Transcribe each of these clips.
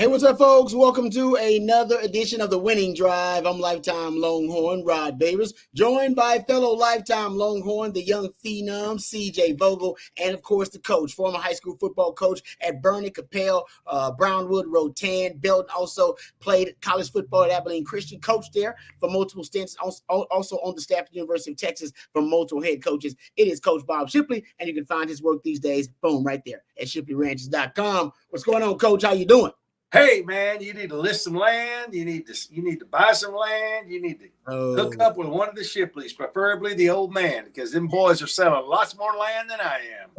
Hey, what's up, folks? Welcome to another edition of the Winning Drive. I'm lifetime Longhorn Rod Babers, joined by fellow lifetime Longhorn, the young phenom CJ Vogel, and of course the coach, former high school football coach at Bernie Capel, Brownwood, Rotan, Belton. Also played college football at Abilene Christian, coached there for multiple stints. Also on the staff at the University of Texas from multiple head coaches. It is Coach Bob Shipley, and you can find his work these days, boom, right there at shipleyranches.com. What's going on, Coach? How you doing? Hey man, you need to list some land. You need to buy some land. You need to hook up with one of the Shipleys, preferably the old man, because them boys are selling lots more land than I am.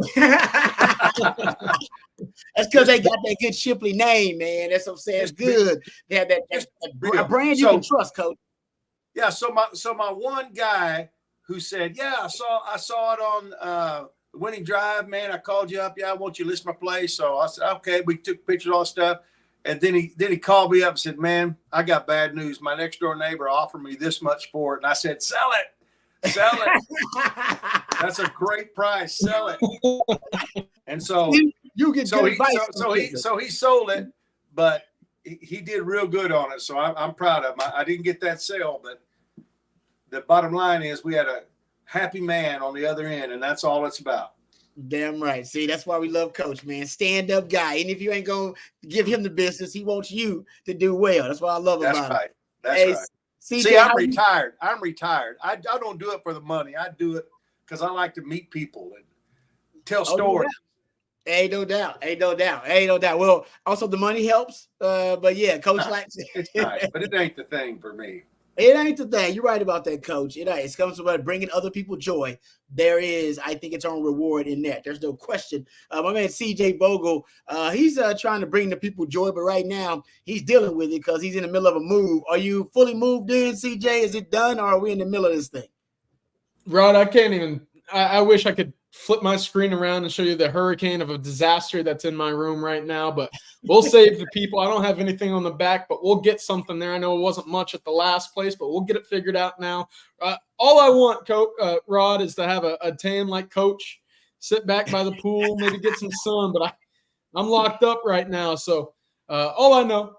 That's because they got that good Shipley name, man. That's what I'm saying. It's good. They have that brand you can trust, Coach. Yeah. So my one guy who said, yeah, I saw it on Winning Drive, man. I called you up. Yeah, I want you to list my place. So I said, okay. We took pictures, all stuff. And then he called me up and said, man, I got bad news. My next door neighbor offered me this much for it. And I said, sell it. That's a great price. Sell it. And so he sold it, but he did real good on it. So I'm proud of him. I didn't get that sale, but the bottom line is we had a happy man on the other end, and that's all it's about. Damn right. See, that's why we love Coach, man. Stand-up guy. And if you ain't going to give him the business, he wants you to do well. That's what I love about him. That's right. CJ, see, I'm retired. I don't do it for the money. I do it because I like to meet people and tell stories. Ain't no doubt. Well, also the money helps. But yeah, Coach likes it. It's nice, but it ain't the thing for me. It ain't the thing. You're right about that, Coach. It comes from bringing other people joy. There is, I think, its own reward in that. There's no question. My man CJ Vogel, he's trying to bring the people joy, but right now he's dealing with it because he's in the middle of a move. Are you fully moved in, CJ? Is it done, or are we in the middle of this thing? Rod, I can't even. I wish I could flip my screen around and show you the hurricane of a disaster that's in my room right now, but we'll save the people. I don't have anything on the back, but we'll get something there. I know it wasn't much at the last place, but we'll get it figured out now. All I want, Rod, is to have a tan like Coach, sit back by the pool, maybe get some sun, but I'm locked up right now. So all I know,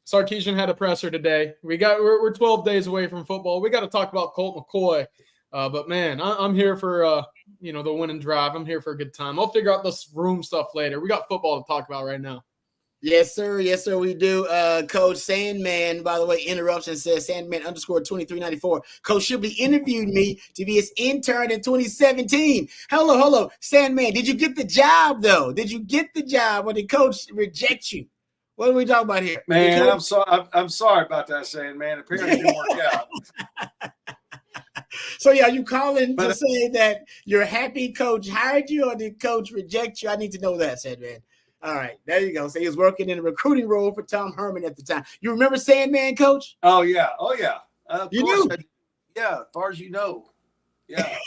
Sarkeesian had a presser today. We're 12 days away from football. We got to talk about Colt McCoy. But man, I'm here for the Winning Drive. I'm here for a good time. I'll figure out this room stuff later. We got football to talk about right now. Yes, sir, we do. Coach Sandman, by the way, interrupts and says Sandman _2394. Coach Shipley interviewed me to be his intern in 2017. Hello, Sandman. Did you get the job though? Did you get the job, or did Coach reject you? What are we talking about here? Man, I'm sorry about that, Sandman. Apparently it didn't work out. So, yeah, are you calling to say that you're happy Coach hired you, or did Coach reject you? I need to know that, Sandman. All right, there you go. So he was working in a recruiting role for Tom Herman at the time. You remember Sandman, Coach? Oh, yeah. You knew? Yeah, as far as you know. Yeah.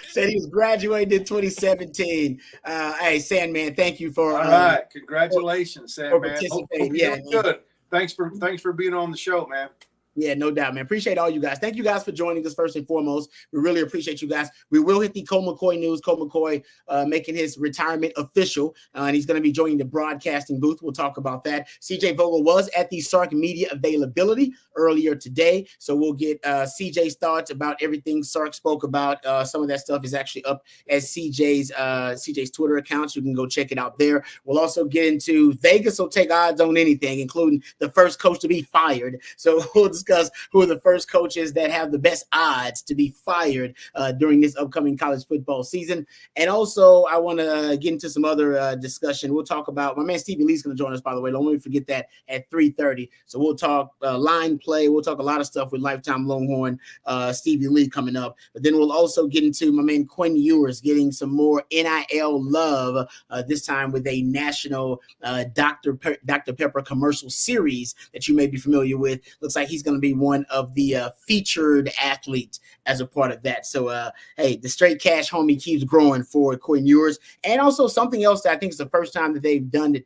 Said he was graduating in 2017. Hey, Sandman, thank you for all right. Congratulations, Sandman. Hope you're doing good. Thanks for being on the show, man. Yeah, no doubt, man. Appreciate all you guys. Thank you guys for joining us first and foremost. We really appreciate you guys. We will hit the Colt McCoy news. Colt McCoy making his retirement official, and he's going to be joining the broadcasting booth. We'll talk about that. CJ Vogel was at the Sark Media availability earlier today, so we'll get CJ's thoughts about everything Sark spoke about. Some of that stuff is actually up at CJ's Twitter account, so you can go check it out there. We'll also get into Vegas will take odds on anything, including the first coach to be fired. So we'll discuss who are the first coaches that have the best odds to be fired during this upcoming college football season. And also, I want to get into some other discussion. We'll talk about, my man Stevie Lee's going to join us, by the way. Don't let me forget that at 3:30. So we'll talk line play. We'll talk a lot of stuff with lifetime Longhorn Stevie Lee coming up. But then we'll also get into my man Quinn Ewers getting some more NIL love, this time with a national Dr. Pepper commercial series that you may be familiar with. Looks like he's going going to be one of the featured athletes as a part of that. So, hey, the straight cash homie keeps growing for Quinn Ewers. And also something else that I think is the first time that they've done it.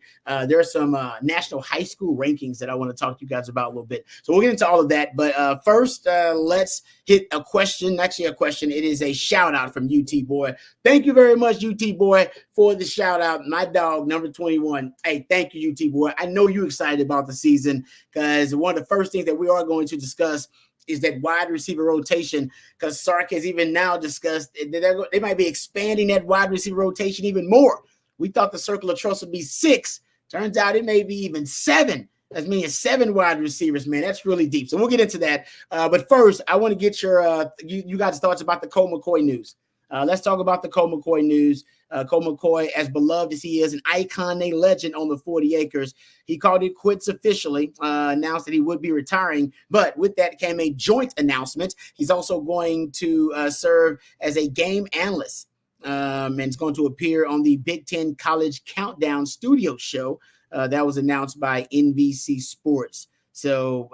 There are some national high school rankings that I want to talk to you guys about a little bit. So we'll get into all of that. But first, let's hit a question. Actually, a question. It is a shout out from UT Boy. Thank you very much, UT Boy, for the shout out. My dog, number 21. Hey, thank you, UT Boy. I know you're excited about the season because one of the first things that we are going to discuss is that wide receiver rotation, because Sark has even now discussed that they might be expanding that wide receiver rotation even more. We thought the circle of trust would be 6. Turns out it may be even 7. As many as 7 wide receivers, man. That's really deep. So we'll get into that. But first, I want to get your you guys' thoughts about the Colt McCoy news. Let's talk about the Colt McCoy news. Colt McCoy, as beloved as he is, an icon, a legend on the 40 acres. He called it quits officially, announced that he would be retiring. But with that came a joint announcement. He's also going to serve as a game analyst. And it's going to appear on the Big Ten College Countdown studio show that was announced by NBC Sports. So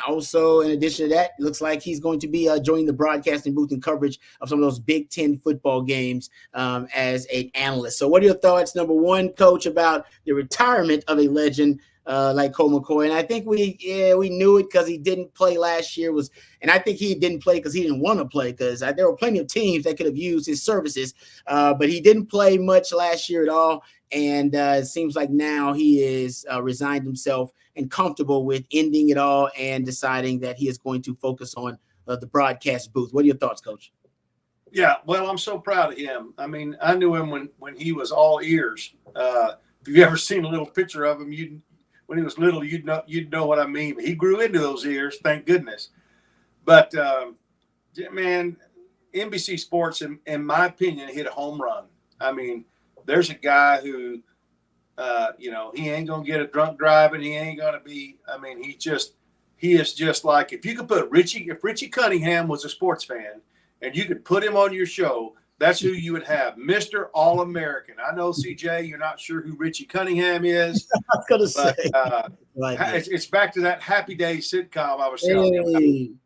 also, in addition to that, it looks like he's going to be joining the broadcasting booth and coverage of some of those Big Ten football games as an analyst. So what are your thoughts, number one, Coach, about the retirement of a legend like Colt McCoy? And I think we knew it because he didn't play last year. And I think he didn't play because he didn't want to play, because there were plenty of teams that could have used his services. But he didn't play much last year at all. And it seems like now he is resigned himself and comfortable with ending it all and deciding that he is going to focus on the broadcast booth. What are your thoughts, Coach? Yeah, well, I'm so proud of him. I mean, I knew him when he was all ears. If you've ever seen a little picture of him, when he was little, you'd know what I mean. He grew into those ears, thank goodness. But man, NBC Sports, in my opinion, hit a home run. I mean, there's a guy who, he ain't gonna get a drunk driving. He ain't gonna be. I mean, he is just like, if you could put if Richie Cunningham was a sports fan, and you could put him on your show, that's who you would have, Mr. All-American. I know, CJ, you're not sure who Richie Cunningham is. I was gonna say, it's back to that Happy Days sitcom I was telling you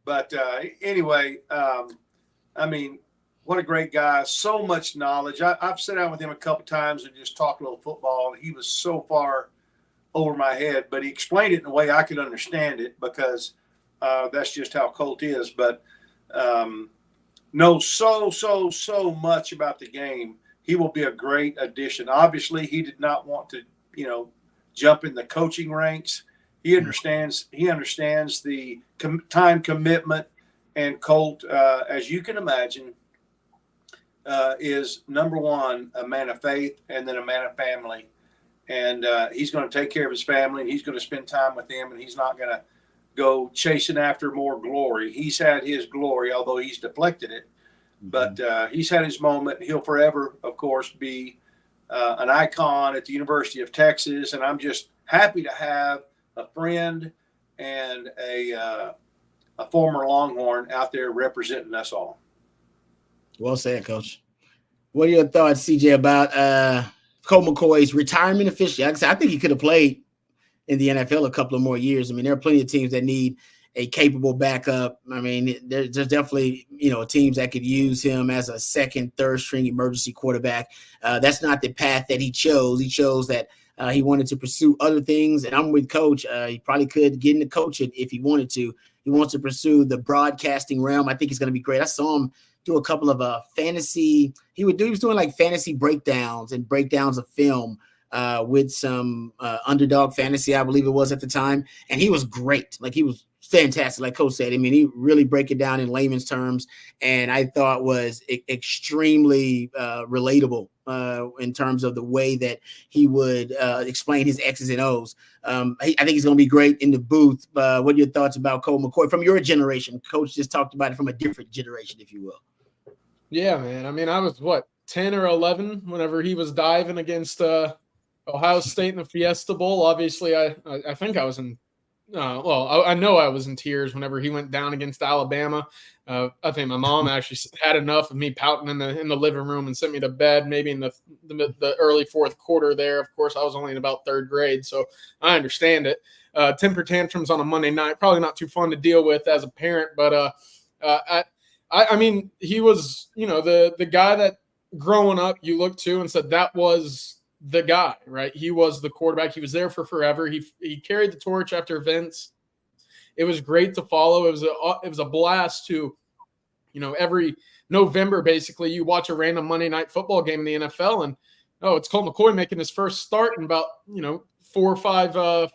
about. But anyway, I mean, what a great guy. So much knowledge. I've sat down with him a couple times and just talked a little football. He was so far over my head, but he explained it in a way I could understand it, because that's just how Colt is. But knows so much about the game. He will be a great addition. Obviously, he did not want to, jump in the coaching ranks. He understands the time commitment, and Colt, as you can imagine, is number one, a man of faith, and then a man of family. And he's going to take care of his family, and he's going to spend time with them, and he's not going to go chasing after more glory. He's had his glory, although he's deflected it. But he's had his moment. He'll forever, of course, be an icon at the University of Texas. And I'm just happy to have a friend and a former Longhorn out there representing us all. Well said, Coach. What are your thoughts, CJ, about Colt McCoy's retirement officially? Like I said, I think he could have played in the NFL a couple of more years. I mean, there are plenty of teams that need a capable backup. I mean, there's definitely, teams that could use him as a second, third string emergency quarterback. That's not the path that he chose. He chose that he wanted to pursue other things. And I'm with Coach. He probably could get into coaching if he wanted to. He wants to pursue the broadcasting realm. I think he's going to be great. I saw him do a couple of fantasy. He was doing like fantasy breakdowns of film with some Underdog Fantasy, I believe it was at the time. And he was great. Like, he was fantastic. Like Coach said, I mean, he really break it down in layman's terms, and I thought was extremely relatable in terms of the way that he would explain his X's and O's. I think he's going to be great in the booth. What are your thoughts about Colt McCoy from your generation? Coach just talked about it from a different generation, if you will. Yeah, man. I mean, I was 10 or 11 whenever he was diving against Ohio State in the Fiesta Bowl. Obviously, I think I was in I know I was in tears whenever he went down against Alabama. I think my mom actually had enough of me pouting in the living room and sent me to bed. Maybe in the early fourth quarter there. Of course, I was only in about third grade, so I understand it. Temper tantrums on a Monday night, probably not too fun to deal with as a parent, but I mean, he was, the guy that growing up you looked to and said that was the guy, right? He was the quarterback. He was there for forever. He carried the torch after Vince. It was great to follow. It was a blast to, every November basically you watch a random Monday night football game in the NFL and it's Colt McCoy making his first start in about 4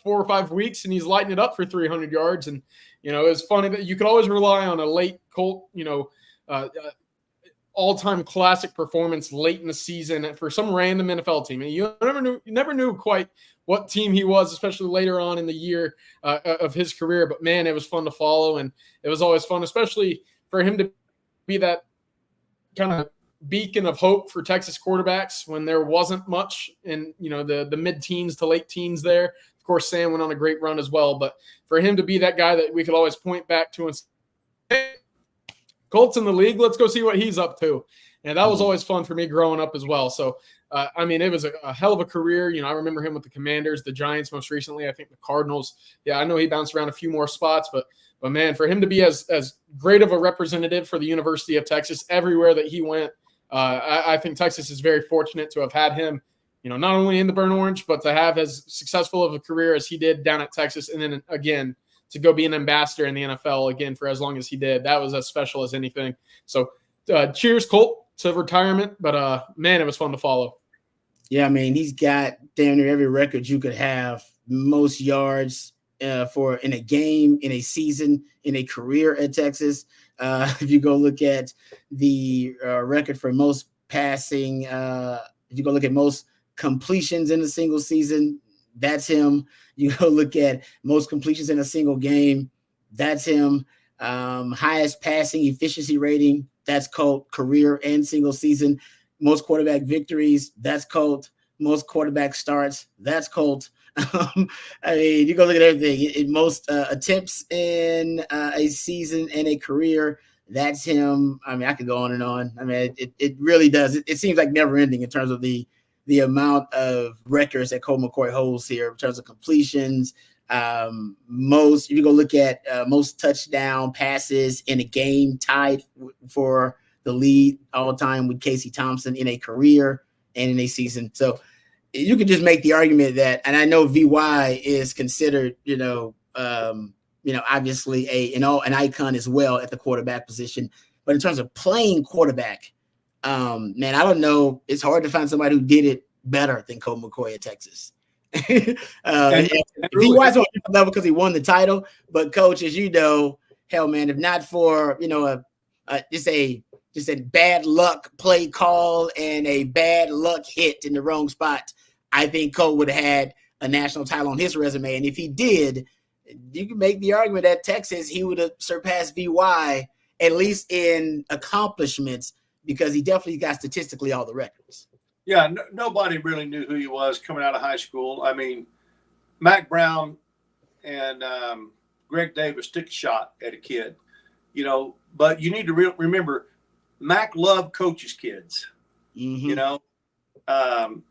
or 5 weeks, and he's lighting it up for 300 yards. And it was funny that you could always rely on a late Colt, all-time classic performance late in the season for some random NFL team. And you never knew quite what team he was, especially later on in the year of his career. But man, it was fun to follow, and it was always fun, especially for him to be that kind of beacon of hope for Texas quarterbacks when there wasn't much in the mid-teens to late teens there. Of course, Sam went on a great run as well, but for him to be that guy that we could always point back to and say, hey, Colt's in the league, let's go see what he's up to. And that was always fun for me growing up as well. So, it was a hell of a career. I remember him with the Commanders, the Giants most recently, I think the Cardinals. Yeah, I know he bounced around a few more spots, but man, for him to be as great of a representative for the University of Texas everywhere that he went, I think Texas is very fortunate to have had him, not only in the Burnt Orange, but to have as successful of a career as he did down at Texas. And then again, to go be an ambassador in the NFL again for as long as he did. That was as special as anything. So cheers, Colt, to retirement. But man, it was fun to follow. Yeah, he's got damn near every record you could have. Most yards in a game, in a season, in a career at Texas. If you go look at the record for most passing, if you go look at most completions in a single season, that's him. You go look at most completions in a single game, that's him. Highest passing efficiency rating, that's Colt, career and single season. Most quarterback victories, that's Colt. Most quarterback starts, that's Colt. You go look at everything. In most attempts in a season and a career, that's him. I could go on and on. It really does. It seems like never ending in terms of the amount of records that Colt McCoy holds here in terms of completions. If you go look at most touchdown passes in a game, tied for the lead all time with Casey Thompson in a career and in a season. So you could just make the argument that, and I know VY is considered, obviously an icon as well at the quarterback position. But in terms of playing quarterback, I don't know. It's hard to find somebody who did it better than Colt McCoy at Texas. VY's on a different level because he won the title. But Coach, as you know, hell, man, if not for just a bad luck play call and a bad luck hit in the wrong spot, I think Colt would have had a national title on his resume. And if he did, you can make the argument that Texas, he would have surpassed VY, at least in accomplishments, because he definitely got statistically all the records. Yeah, nobody really knew who he was coming out of high school. Mac Brown and Greg Davis took a shot at a kid, but you need to remember, Mac loved coaches' kids,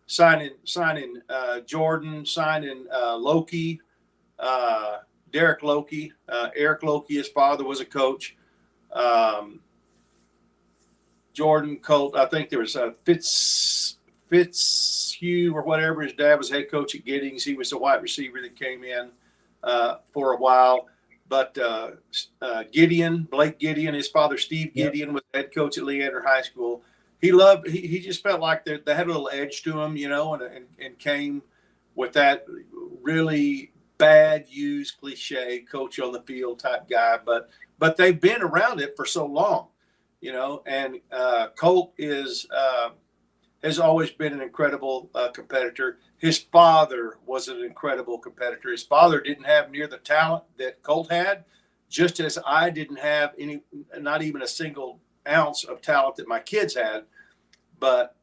signing Jordan, signing Loki, Derek Loki, Eric Loki, his father was a coach. Jordan, Colt, I think there was Fitzhugh or whatever. His dad was head coach at Giddings. He was a wide receiver that came in for a while. But Blake Gideon, his father, Steve Gideon, was head coach at Leander High School. He just felt like they had a little edge to him, and came with that really bad used cliche coach on the field type guy. But they've been around it for so long, and Colt has always been an incredible competitor. His father was an incredible competitor. His father didn't have near the talent that Colt had, just as I didn't have not even a single ounce of talent that my kids had. But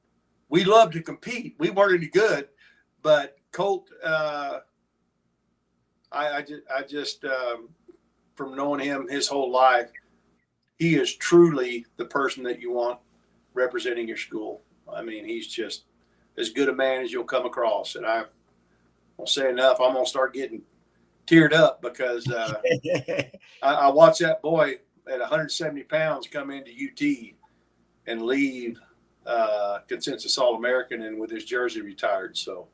we loved to compete. We weren't any good, but Colt, I just from knowing him his whole life, he is truly the person that you want representing your school. I mean, he's just as good a man as you'll come across. And I won't say enough. I'm going to start getting teared up because I watched that boy at 170 pounds come into UT and leave consensus All-American and with his jersey retired. So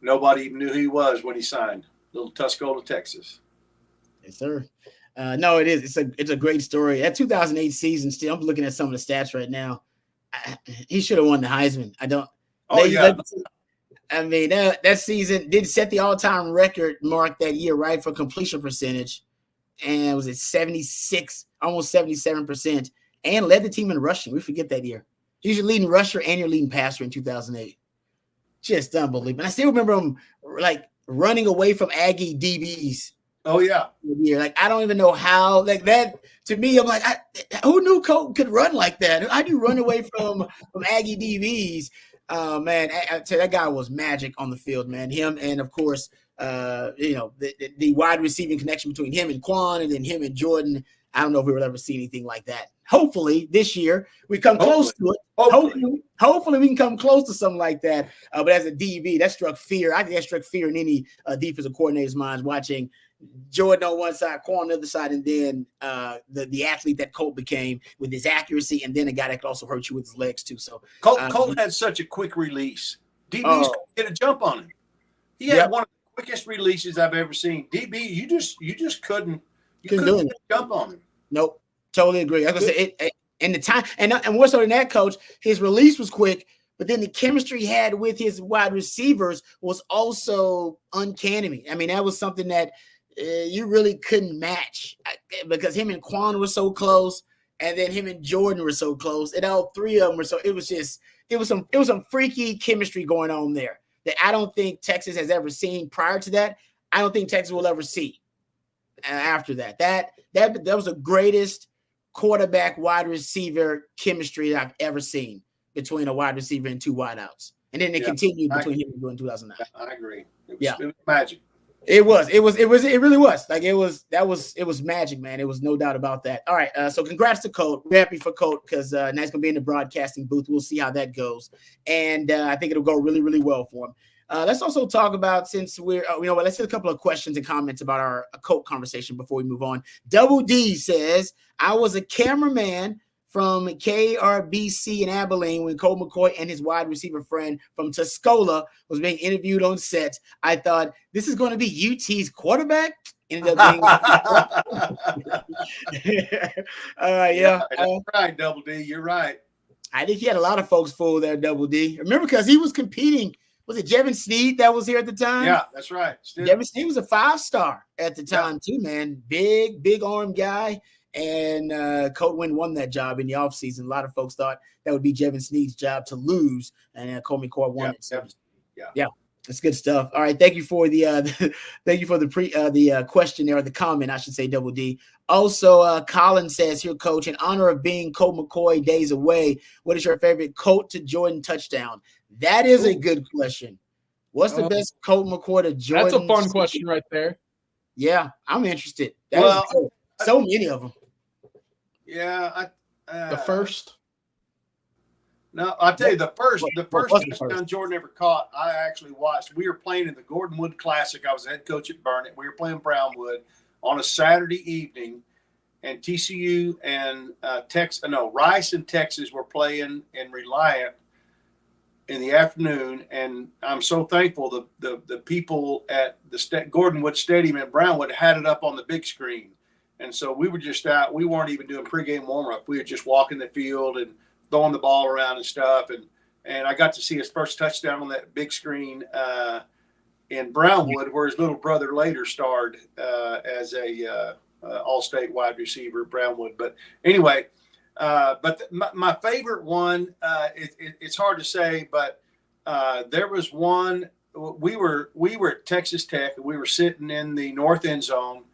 nobody even knew who he was when he signed. Little Tuscola, Texas. Yes, sir. No, it is. It's a great story. That 2008 season, still, I'm looking at some of the stats right now. He should have won the Heisman. I don't. Oh, yeah. I mean, that season did set the all-time record mark that year, right, for completion percentage. And was it 76, almost 77%, and led the team in rushing. We forget that year. He's your leading rusher and your leading passer in 2008. Just unbelievable. And I still remember him, like, running away from Aggie DBs. Oh, yeah. Like, I don't even know how. Like, that, to me, I'm like, who knew Colt could run like that? How do you run away from Aggie DBs? Man, I tell you, that guy was magic on the field, man. Him and, of course, the wide receiving connection between him and Quan and then him and Jordan. I don't know if we will ever see anything like that. Hopefully, this year, we come close to it. Hopefully, we can come close to something like that. But as a DB, that struck fear. I think that struck fear in any defensive coordinator's minds watching Jordan on one side, Quan on the other side, and then the athlete that Colt became with his accuracy, and then a guy that could also hurt you with his legs too. So Colt had such a quick release. DBs couldn't get a jump on him. He had one of the quickest releases I've ever seen. DB, you just couldn't get a jump on him. Nope, totally agree. I was gonna say it and the time, and more so than that, Coach, his release was quick. But then the chemistry he had with his wide receivers was also uncanny. I mean, that was something that you really couldn't match because him and Quan were so close, and then him and Jordan were so close, and all three of them were so. It was some freaky chemistry going on there that I don't think Texas has ever seen prior to that. I don't think Texas will ever see after that. That was the greatest quarterback wide receiver chemistry that I've ever seen between a wide receiver and two wideouts. And then it continued between him and Jordan in 2009. I agree. It was magic. It really was. Like it was magic, man. It was no doubt about that. All right. So congrats to Colt. We're happy for Colt because now he's gonna be in the broadcasting booth. We'll see how that goes. And I think it'll go really, really well for him. Let's also talk about, since we're, let's hit a couple of questions and comments about our Colt conversation before we move on. Double D says, I was a cameraman from KRBC in Abilene when Colt McCoy and his wide receiver friend from Tuscola was being interviewed on set. I thought, this is going to be UT's quarterback? Ended up being that's right, Double D. You're right. I think he had a lot of folks fooled there, Double D. Remember, because he was competing. Was it Jevin Sneed that was here at the time? Yeah, that's right. Jevin Sneed was a 5-star at the time too, man. Big arm guy. And Colt won that job in the offseason. A lot of folks thought that would be Jevin Sneed's job to lose, and Colt McCoy won it. So, that's good stuff. All right, thank you for the question there, or the comment, I should say, Double D. Also, Colin says here, Coach, in honor of being Colt McCoy days away, what is your favorite Colt to Jordan touchdown? That is a good question. What's the best Colt McCoy to Jordan? That's a fun question right there. Yeah, I'm interested. So many of them. Yeah, the first. No, I'll tell you the first touchdown Jordan ever caught. I actually watched. We were playing in the Gordon Wood Classic. I was the head coach at Burnett. We were playing Brownwood on a Saturday evening, and TCU and Rice and Texas were playing in Reliant in the afternoon. And I'm so thankful the people at the Gordon Wood Stadium in Brownwood had it up on the big screen. And so we were just out. We weren't even doing pregame warm-up. We were just walking the field and throwing the ball around and stuff. And I got to see his first touchdown on that big screen in Brownwood, where his little brother later starred as a all-state wide receiver at Brownwood. But anyway, my favorite one, it's hard to say, but there was one. We were at Texas Tech, and we were sitting in the north end zone,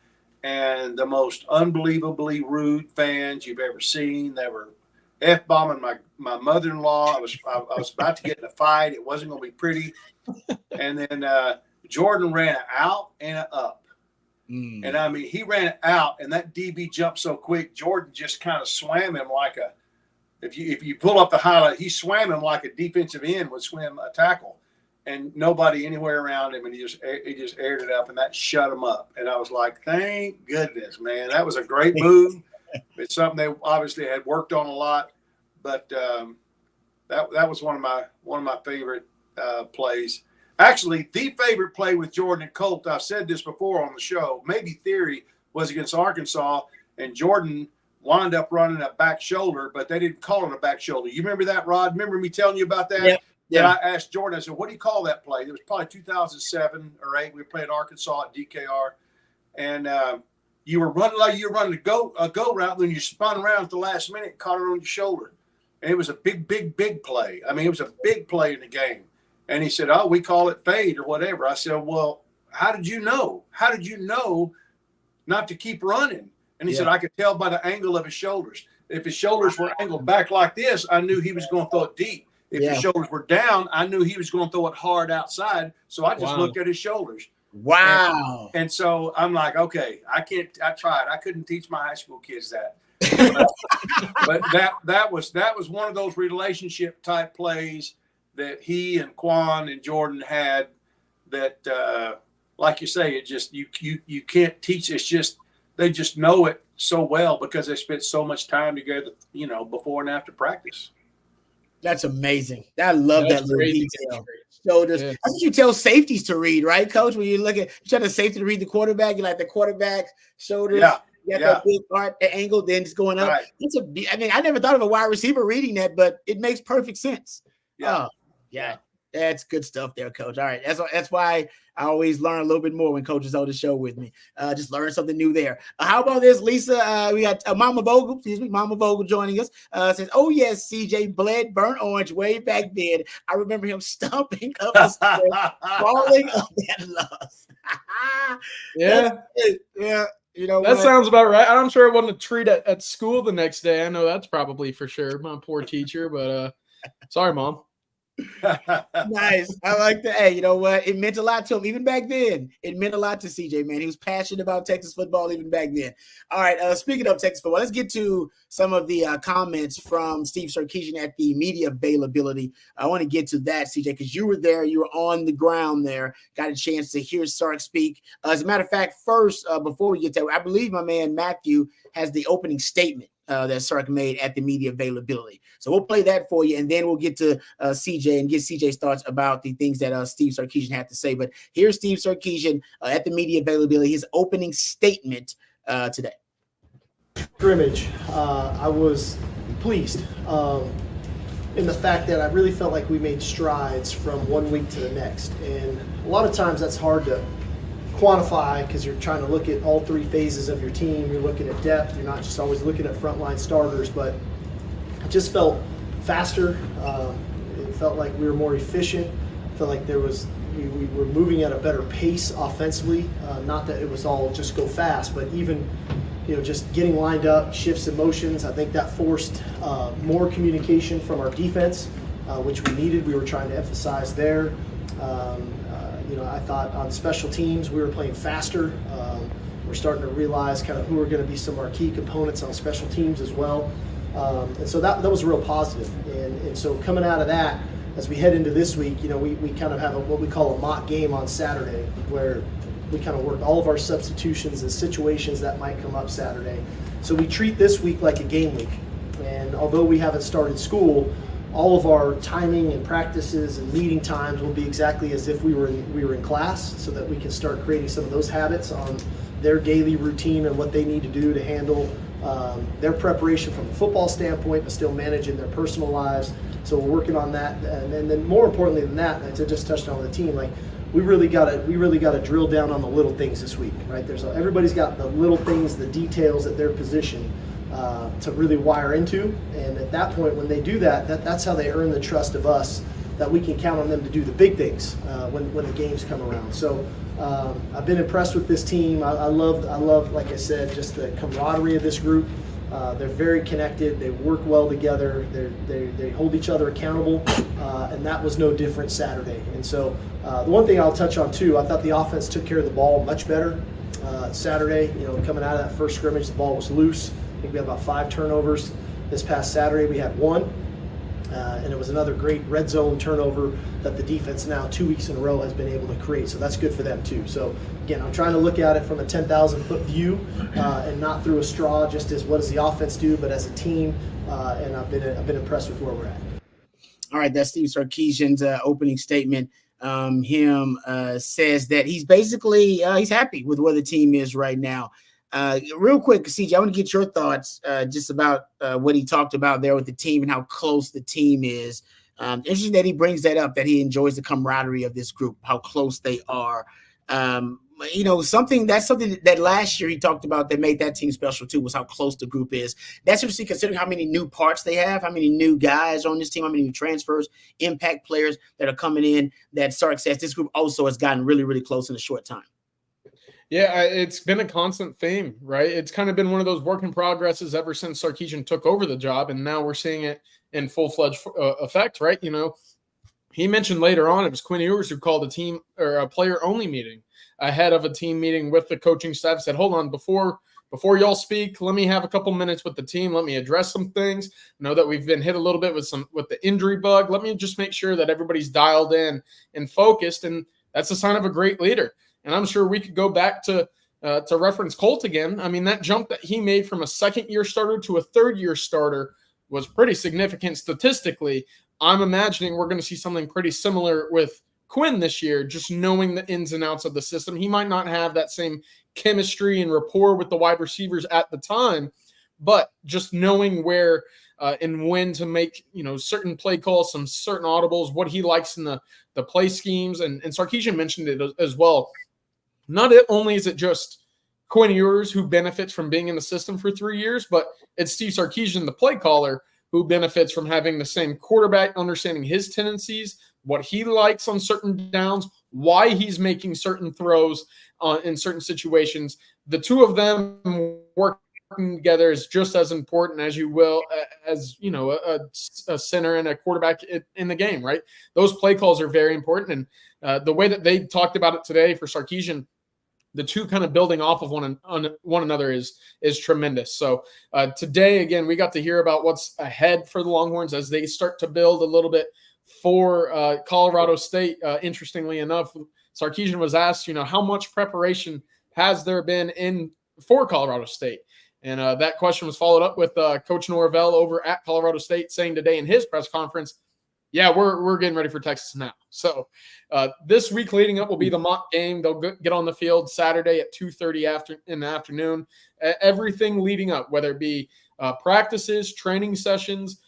and the most unbelievably rude fans you've ever seen. They were F-bombing my mother-in-law. I was about to get in a fight. It wasn't going to be pretty. And then Jordan ran out and up. And I mean, he ran it out, and that DB jumped so quick. Jordan just kind of swam him like a. If you pull up the highlight, he swam him like a defensive end would swim a tackle, and nobody anywhere around him, and he just aired it up, and that shut him up. And I was like, thank goodness, man, that was a great move. It's something they obviously had worked on a lot, but that was one of my favorite plays. Actually, the favorite play with Jordan and Colt, I've said this before on the show, maybe theory, was against Arkansas, and Jordan wound up running a back shoulder, but they didn't call it a back shoulder. You remember that, Rod? Remember me telling you about that? Yeah. And I asked Jordan, I said, what do you call that play? It was probably 2007 or 2008. We were playing Arkansas at DKR, and you were running like you were running a go route, then you spun around at the last minute and caught it on your shoulder. And it was a big play. I mean, it was a big play in the game. And he said, oh, we call it fade or whatever. I said, well, how did you know? How did you know not to keep running? And he said, I could tell by the angle of his shoulders. If his shoulders were angled back like this, I knew he was going to throw it deep. If his shoulders were down, I knew he was going to throw it hard outside. So I just looked at his shoulders. Wow. And so I'm like, okay, I tried. I couldn't teach my high school kids that. but that was one of those relationship type plays that he and Quan and Jordan had that, like you say, it just, you can't teach. It's just, they just know it so well because they spent so much time together, before and after practice. That's amazing. I love that little detail. Shoulders. That's what you tell safeties to read, right, Coach? When you look at, you tell the safety to read the quarterback, you like the quarterback shoulders. You got that big part, the angle, then it's going up. Right. I never thought of a wide receiver reading that, but it makes perfect sense. Yeah. That's good stuff there, Coach. All right. That's why I always learn a little bit more when Coach is on the show with me. Just learn something new there. How about this, Lisa? We got Mama Vogel joining us. Says, oh, yes, CJ bled burnt orange way back then. I remember him stomping up the stairs, falling up that loss. Yeah. Yeah. That sounds about right. I'm sure it wasn't a treat at school the next day. I know that's probably for sure. My poor teacher, but sorry, Mom. Nice. I like that. Hey, you know what? It meant a lot to him even back then. It meant a lot to CJ, man. He was passionate about Texas football even back then. All right. Speaking of Texas football, let's get to some of the comments from Steve Sarkeesian at the media availability. I want to get to that, CJ, because you were there. You were on the ground there. Got a chance to hear Sark speak. As a matter of fact, first, before we get there, I believe my man Matthew has the opening statement that Sark made at the media availability. So we'll play that for you, and then we'll get to CJ and get CJ's thoughts about the things that Steve Sarkeesian had to say. But here's Steve Sarkeesian at the media availability, his opening statement today. Scrimmage, I was pleased in the fact that I really felt like we made strides from one week to the next. And a lot of times that's hard to quantify because you're trying to look at all three phases of your team. You're looking at depth. You're not just always looking at frontline starters, but it just felt faster. It felt like we were more efficient. It felt like we were moving at a better pace offensively. Not that it was all just go fast, but even just getting lined up, shifts in motions. I think that forced more communication from our defense, which we needed. We were trying to emphasize there. I thought on special teams we were playing faster. We're starting to realize kind of who are going to be some of our key components on special teams as well. And so that was a real positive. And so coming out of that, as we head into this week, we kind of have what we call a mock game on Saturday, where we kind of work all of our substitutions and situations that might come up Saturday. So we treat this week like a game week. And although we haven't started school, all of our timing and practices and meeting times will be exactly as if we were in class, so that we can start creating some of those habits on their daily routine and what they need to do to handle their preparation from a football standpoint, but still managing their personal lives. So we're working on that, and then more importantly than that, as I just touched on with the team, like we really got to drill down on the little things this week, right? Everybody's got the little things, the details at their position to really wire into, and at that point, when they do that's how they earn the trust of us, that we can count on them to do the big things when the games come around. So I've been impressed with this team. I love, like I said, just the camaraderie of this group. They're very connected. They work well together. They hold each other accountable, and that was no different Saturday. And so the one thing I'll touch on too, I thought the offense took care of the ball much better Saturday. Coming out of that first scrimmage, the ball was loose. I think we had about 5 turnovers. This past Saturday we had 1. And it was another great red zone turnover that the defense now 2 weeks in a row has been able to create. So that's good for them too. So again, I'm trying to look at it from a 10,000-foot view and not through a straw, just as what does the offense do, but as a team. And I've been impressed with where we're at. All right, that's Steve Sarkeesian's opening statement. Says that he's basically he's happy with where the team is right now. Real quick, CJ, I want to get your thoughts just about what he talked about there with the team and how close the team is. Interesting that he brings that up, that he enjoys the camaraderie of this group, how close they are. Something that last year he talked about that made that team special too was how close the group is. That's interesting considering how many new parts they have, how many new guys on this team, how many new transfers, impact players that are coming in, that Sark says this group also has gotten really, really close in a short time. Yeah, it's been a constant theme, right? It's kind of been one of those work in progresses ever since Sarkeesian took over the job, and now we're seeing it in full-fledged effect, right? He mentioned later on it was Quinn Ewers who called a team or a player-only meeting ahead of a team meeting with the coaching staff. Said, "Hold on, before y'all speak, let me have a couple minutes with the team. Let me address some things. I know that we've been hit a little bit with the injury bug. Let me just make sure that everybody's dialed in and focused." And that's a sign of a great leader. And I'm sure we could go back to reference Colt again. I mean, that jump that he made from a second-year starter to a third-year starter was pretty significant statistically. I'm imagining we're going to see something pretty similar with Quinn this year, just knowing the ins and outs of the system. He might not have that same chemistry and rapport with the wide receivers at the time, but just knowing where and when to make, certain play calls, some certain audibles, what he likes in the play schemes. And Sarkeesian mentioned it as well. Not only is it just Quinn Ewers who benefits from being in the system for 3 years, but it's Steve Sarkeesian, the play caller, who benefits from having the same quarterback, understanding his tendencies, what he likes on certain downs, why he's making certain throws in certain situations. The two of them working together is just as important as a center and a quarterback in the game, right? Those play calls are very important. And the way that they talked about it today for Sarkeesian, the two kind of building off of one another is tremendous. So today, again, we got to hear about what's ahead for the Longhorns as they start to build a little bit for Colorado State. Interestingly enough, Sarkeesian was asked, how much preparation has there been for Colorado State? And that question was followed up with Coach Norvell over at Colorado State saying today in his press conference, yeah, we're getting ready for Texas now. So this week leading up will be the mock game. They'll get on the field Saturday at 2:30 in the afternoon. Everything leading up, whether it be practices, training sessions,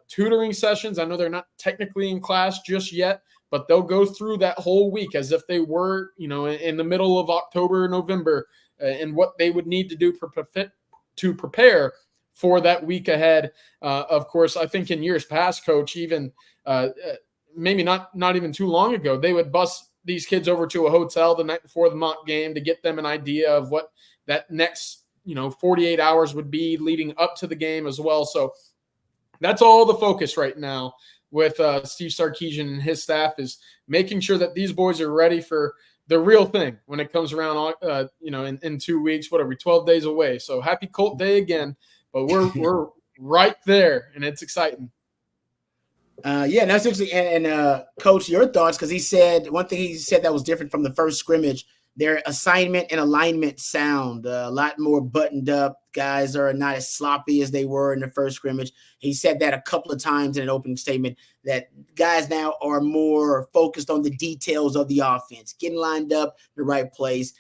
tutoring sessions. I know they're not technically in class just yet, but they'll go through that whole week as if they were, in the middle of October, November, and what they would need to do to prepare for that week ahead. Of course, I think in years past, Coach, even maybe not even too long ago, they would bus these kids over to a hotel the night before the mock game to get them an idea of what that next 48 hours would be leading up to the game as well. So that's all the focus right now with Steve Sarkeesian and his staff, is making sure that these boys are ready for the real thing when it comes around, in 2 weeks. What are we, 12 days away? So happy Colt Day again, but we're right there, and it's exciting. Yeah, that's interesting. And Coach, your thoughts, because he said one thing he said that was different from the first scrimmage. Their assignment and alignment sound a lot more buttoned up. Guys are not as sloppy as they were in the first scrimmage. He said that a couple of times in an opening statement, that guys now are more focused on the details of the offense, getting lined up in the right place,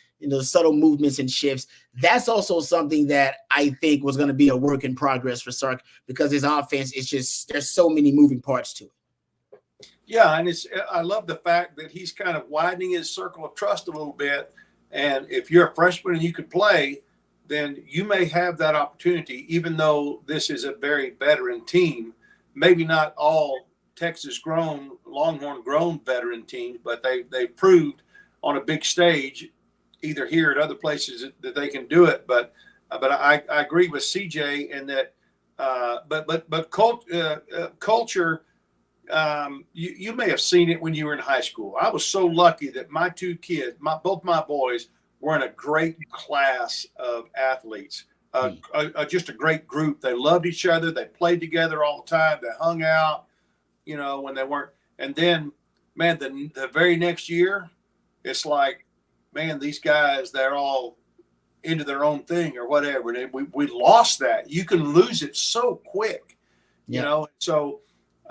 subtle movements and shifts. That's also something that I think was going to be a work in progress for Sark, because his offense is just, there's so many moving parts to it. Yeah, and I love the fact that he's kind of widening his circle of trust a little bit. And if you're a freshman and you could play, then you may have that opportunity, even though this is a very veteran team. Maybe not all Texas-grown, Longhorn-grown veteran teams, but they've proved on a big stage, either here or at other places, that they can do it. But But I agree with CJ in that. But culture. You may have seen it when you were in high school. I was so lucky that my two kids, both my boys, were in a great class of athletes. Just a great group. They loved each other. They played together all the time. They hung out, when they weren't. And then, man, the very next year, it's like, man, these guys, they're all into their own thing or whatever. And we lost that. You can lose it so quick, So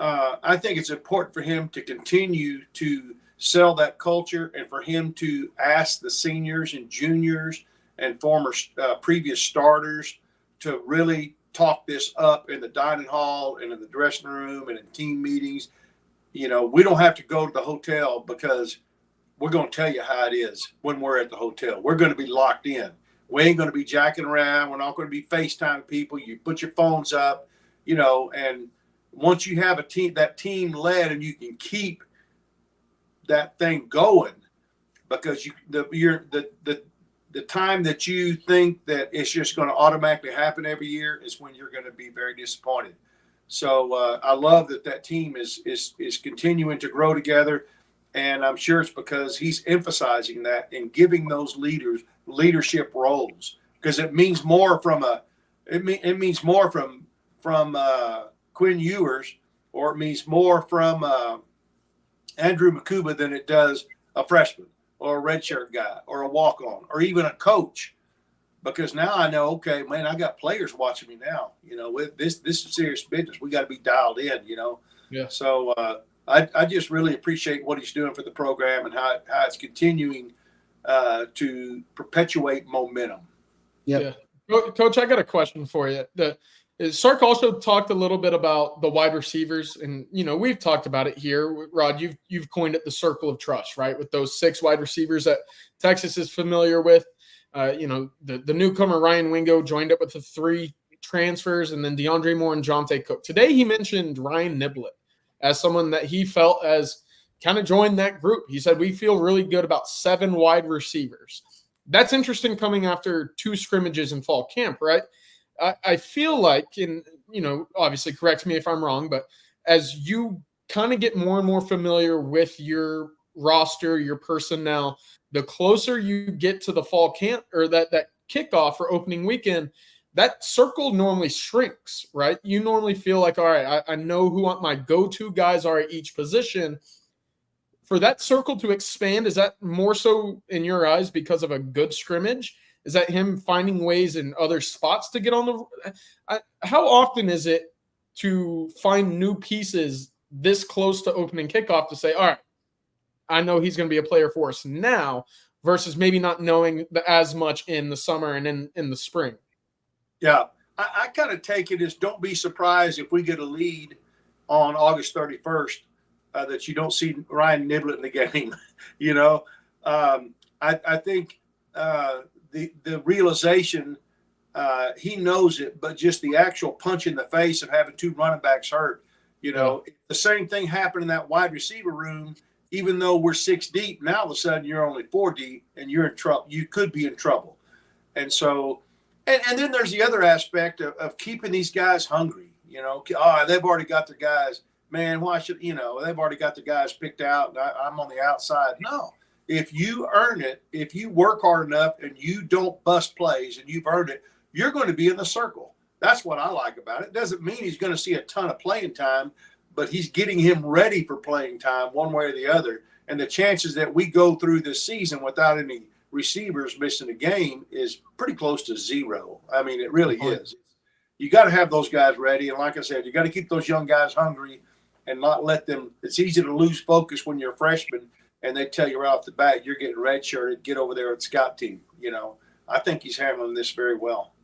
I think it's important for him to continue to sell that culture and for him to ask the seniors and juniors and former previous starters to really talk this up in the dining hall and in the dressing room and in team meetings. We don't have to go to the hotel because we're going to tell you how it is when we're at the hotel. We're going to be locked in. We ain't going to be jacking around. We're not going to be FaceTime people. You put your phones up, and once you have that team led and you can keep that thing going, because the time that you think that it's just going to automatically happen every year is when you're going to be very disappointed. So I love that team is continuing to grow together, and I'm sure it's because he's emphasizing that and giving those leaders leadership roles, because it means more from Quinn Ewers, or it means more from Andrew McCuba than it does a freshman or a redshirt guy or a walk-on or even a coach. Because now I know, okay, man, I got players watching me now. With this is serious business. We got to be dialed in. Yeah. So I just really appreciate what he's doing for the program and how it's continuing to perpetuate momentum. Yep. Yeah, Coach, I got a question for you. Sark also talked a little bit about the wide receivers, and we've talked about it here. Rod, you've coined it the circle of trust, right? With those 6 wide receivers that Texas is familiar with. The newcomer Ryan Wingo joined up with the 3 transfers, and then DeAndre Moore and Jonte Cook. Today he mentioned Ryan Niblett as someone that he felt as kind of joined that group. He said, we feel really good about 7 wide receivers. That's interesting coming after 2 scrimmages in fall camp, right? I feel like, and obviously correct me if I'm wrong, but as you kind of get more and more familiar with your roster, your personnel, the closer you get to the fall camp or that kickoff or opening weekend, that circle normally shrinks, right? You normally feel like, all right, I know who my go-to guys are at each position. For that circle to expand, is that more so in your eyes because of a good scrimmage? Is that him finding ways in other spots to get on the – how often is it to find new pieces this close to opening kickoff to say, all right, I know he's going to be a player for us now, versus maybe not knowing as much in the summer and in the spring? Yeah, I kind of take it as don't be surprised if we get a lead on August 31st that you don't see Ryan Niblett in the game. I think the realization, he knows it, but just the actual punch in the face of having 2 running backs hurt. The same thing happened in that wide receiver room. Even though we're 6 deep, now all of a sudden you're only 4 deep and you're in trouble. You could be in trouble. And so, and then there's the other aspect of keeping these guys hungry. They've already got their guys. Man, why should, they've already got the guys picked out and I'm on the outside. No, if you earn it, if you work hard enough and you don't bust plays and you've earned it, you're going to be in the circle. That's what I like about it. Doesn't mean he's going to see a ton of playing time, but he's getting him ready for playing time one way or the other. And the chances that we go through this season without any receivers missing a game is pretty close to 0. I mean, it really is. You got to have those guys ready. And like I said, you got to keep those young guys hungry and not let them – it's easy to lose focus when you're a freshman and they tell you right off the bat, you're getting redshirted, get over there at the scout team. I think he's handling this very well.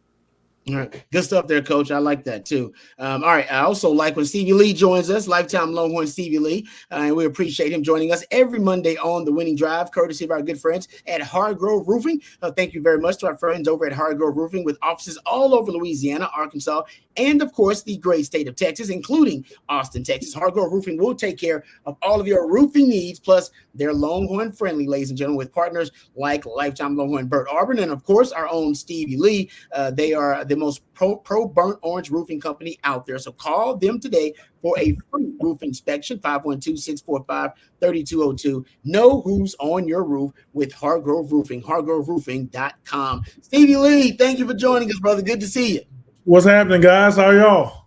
All right. Good stuff there, Coach. I like that too. All right. I also like when Stevie Lee joins us, lifetime Longhorn Stevie Lee. And we appreciate him joining us every Monday on The Winning Drive, courtesy of our good friends at Hardgrove Roofing. Thank you very much to our friends over at Hardgrove Roofing with offices all over Louisiana, Arkansas, and of course, the great state of Texas, including Austin, Texas. Hardgrove Roofing will take care of all of your roofing needs, plus they're Longhorn friendly, ladies and gentlemen, with partners like lifetime Longhorn Bert Auburn and of course our own Stevie Lee. They are the most pro burnt orange roofing company out there. So call them today for a free roof inspection, 512-645-3202. Know who's on your roof with Hardgrove Roofing, hardgroveroofing.com. Stevie Lee, thank you for joining us, brother. Good to see you. What's happening, guys? How are y'all?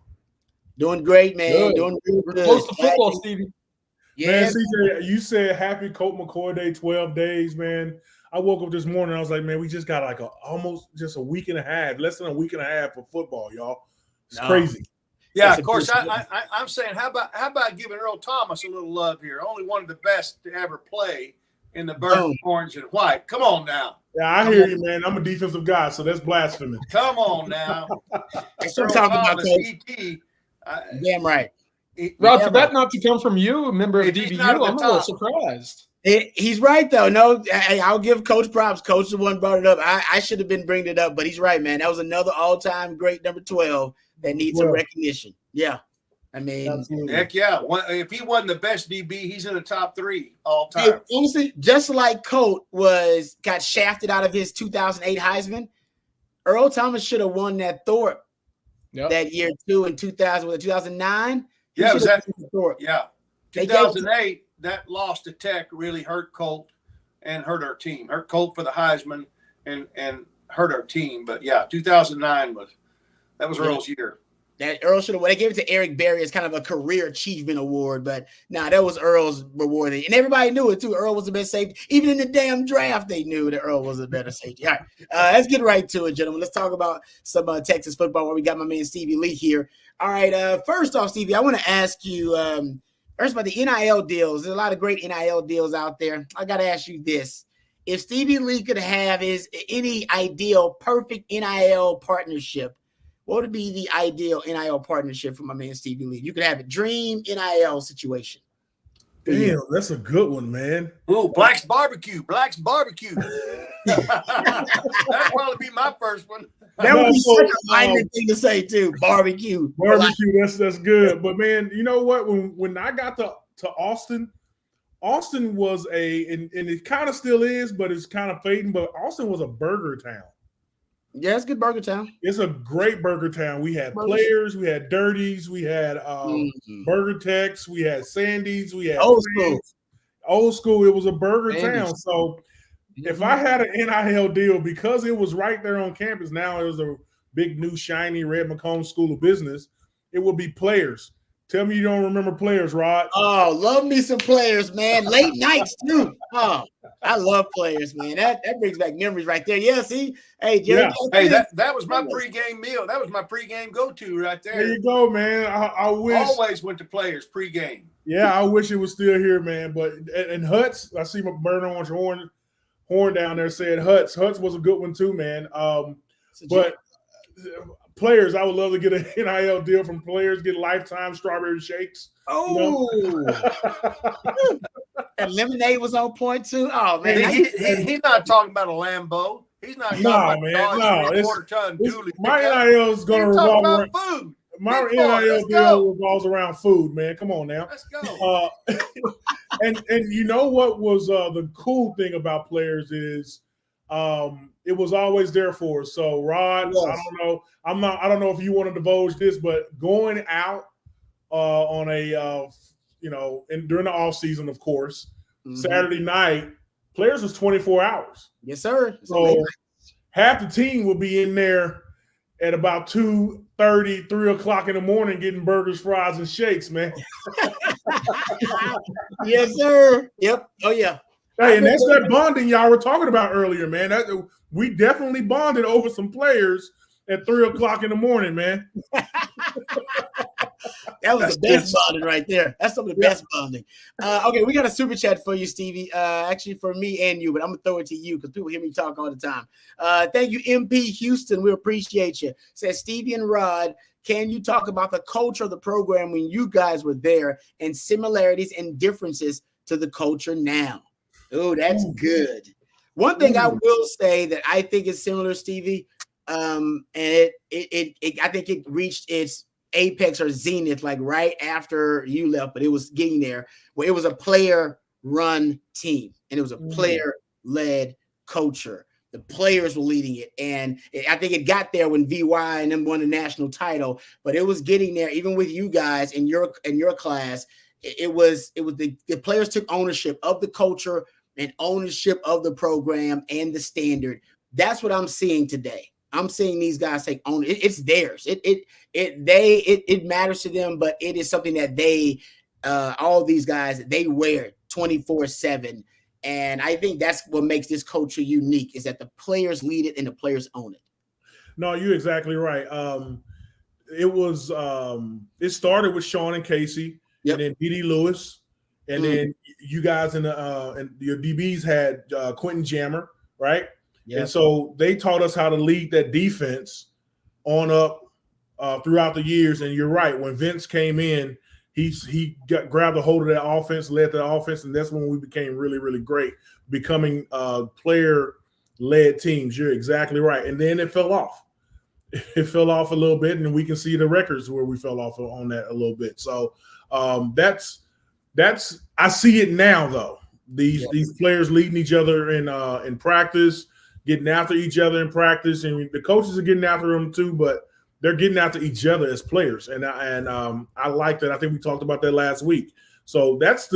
Doing great, man. Good. Doing really We're good. close to football, Stevie. Yeah. Man, CJ, you said happy Colt McCoy Day, 12 days, man. I woke up this morning, I was like, man, we just got like almost just a week and a half, less than a week and a half for football, y'all. It's crazy. Yeah, That's of course. I'm saying, how about giving Earl Thomas a little love here? Only one of the best to ever play in the burnt orange and white. Come on now. Yeah, I hear you, man. I'm a defensive guy, so that's blasphemy. Come on now. That's what I'm talking about, Coach. ET. Damn right. Rod, for that not to come from you, a member of If he's DBU, not at the I'm a little top. surprised. He's right, though. No, I'll give Coach props. Coach the one brought it up. I should have been bringing it up, but he's right, man. That was another all-time great number 12 that needs some recognition. Yeah. I mean, Absolutely. Heck yeah. If he wasn't the best DB, he's in the top 3 all hey, time. honestly, just like Colt got shafted out of his 2008 Heisman, Earl Thomas should have won that Thorpe that year too in 2009. Yeah, it was that. Thorpe. Yeah. 2008, that loss to Tech really hurt Colt and hurt our team. Hurt Colt for the Heisman and hurt our team. But yeah, 2009 was Earl's year. That Earl should have. They gave it to Eric Berry as kind of a career achievement award, but that was Earl's reward, and everybody knew it too. Earl was the best safety. Even in the damn draft, they knew that Earl was a better safety. All right, let's get right to it, gentlemen. Let's talk about some Texas football. Where we got my man Stevie Lee here. All right, first off, Stevie, I want to ask you first about the NIL deals. There's a lot of great NIL deals out there. I got to ask you this: if Stevie Lee could have any ideal perfect NIL partnership, what would be the ideal NIL partnership for my man Stevie Lee? You could have a dream NIL situation. Damn, that's a good one, man. Oh, Black's Barbecue. That'd probably be my first one. That would be such a minded thing to say too. Barbecue. That's good. But man, you know what? When I got to Austin was and it kind of still is, but it's kind of fading. But Austin was a burger town. Yeah, it's good burger town. It's a great burger town. We had Players, we had Dirties, we had Burger Techs, we had Sandy's, we had Old School. Old School. It was a burger Sandy's. town. So if I had an NIL deal, because it was right there on campus, now it was a big new shiny Red McComb School of Business, it would be Players. Tell me you don't remember Players, Rod. Oh, love me some Players, man. Late nights too. Oh, I love Players, man. That brings back memories right there. Yeah, see? Hey, Jerry. Yeah. Hey, that was my pregame meal. That was my pregame go-to right there. There you go, man. I wish. Always went to Players pregame. Yeah, I wish it was still here, man. But and Huts, I see my burnt orange horn down there saying Huts. Huts was a good one too, man. But Players, I would love to get an NIL deal from Players, get lifetime strawberry shakes. Oh, and lemonade was on point too. Oh man, he's not talking about a Lambo. He's not talking about a quarter-ton dually. My NIL is going to revolve around food. My NIL deal revolves around food, man. Come on now. Let's go. And you know what was the cool thing about Players is it was always there for us. So Rod, yes. I don't know if you want to divulge this, but going out on a during the off season, of course, Saturday night, Players was 24 hours. Yes, sir. So half the team will be in there at about 2:30, 3 o'clock in the morning getting burgers, fries, and shakes, man. Yes, sir. Yep. Oh, yeah. Hey, and that's that bonding y'all were talking about earlier, man. We definitely bonded over some Players at 3 o'clock in the morning, man. That was the best bonding right there. That's some of the best bonding. Okay, we got a super chat for you, Stevie. Actually, for me and you, but I'm gonna throw it to you because people hear me talk all the time. Thank you, MP Houston. We appreciate you. Says Stevie and Rod, can you talk about the culture of the program when you guys were there and similarities and differences to the culture now? Oh, that's good. One thing I will say that I think is similar, Stevie, and I think it reached its apex or zenith like right after you left, but it was getting there where it was a player-run team and it was a player-led culture. The players were leading it, and I think it got there when VY and them won the national title. But it was getting there even with you guys in your class. It was the players took ownership of the culture and ownership of the program and the standard. That's what I'm seeing today. I'm seeing these guys take ownership. It's theirs. It matters to them, but it is something that they, all these guys, they wear 24/7. And I think that's what makes this culture unique is that the players lead it and the players own it. No, you're exactly right. It started with Sean and Casey, and then D.D. Lewis, and then you guys and your DBs had Quentin Jammer, right? Yep. And so they taught us how to lead that defense on up throughout the years. And you're right. When Vince came in, he grabbed a hold of that offense, led the offense, and that's when we became really, really great, becoming player-led teams. You're exactly right. And then it fell off. It fell off a little bit, and we can see the records where we fell off on that a little bit. So that's I see it now though. These players leading each other in practice, getting after each other in practice, and the coaches are getting after them too, but they're getting after each other as players. And I like that. I think we talked about that last week. So that's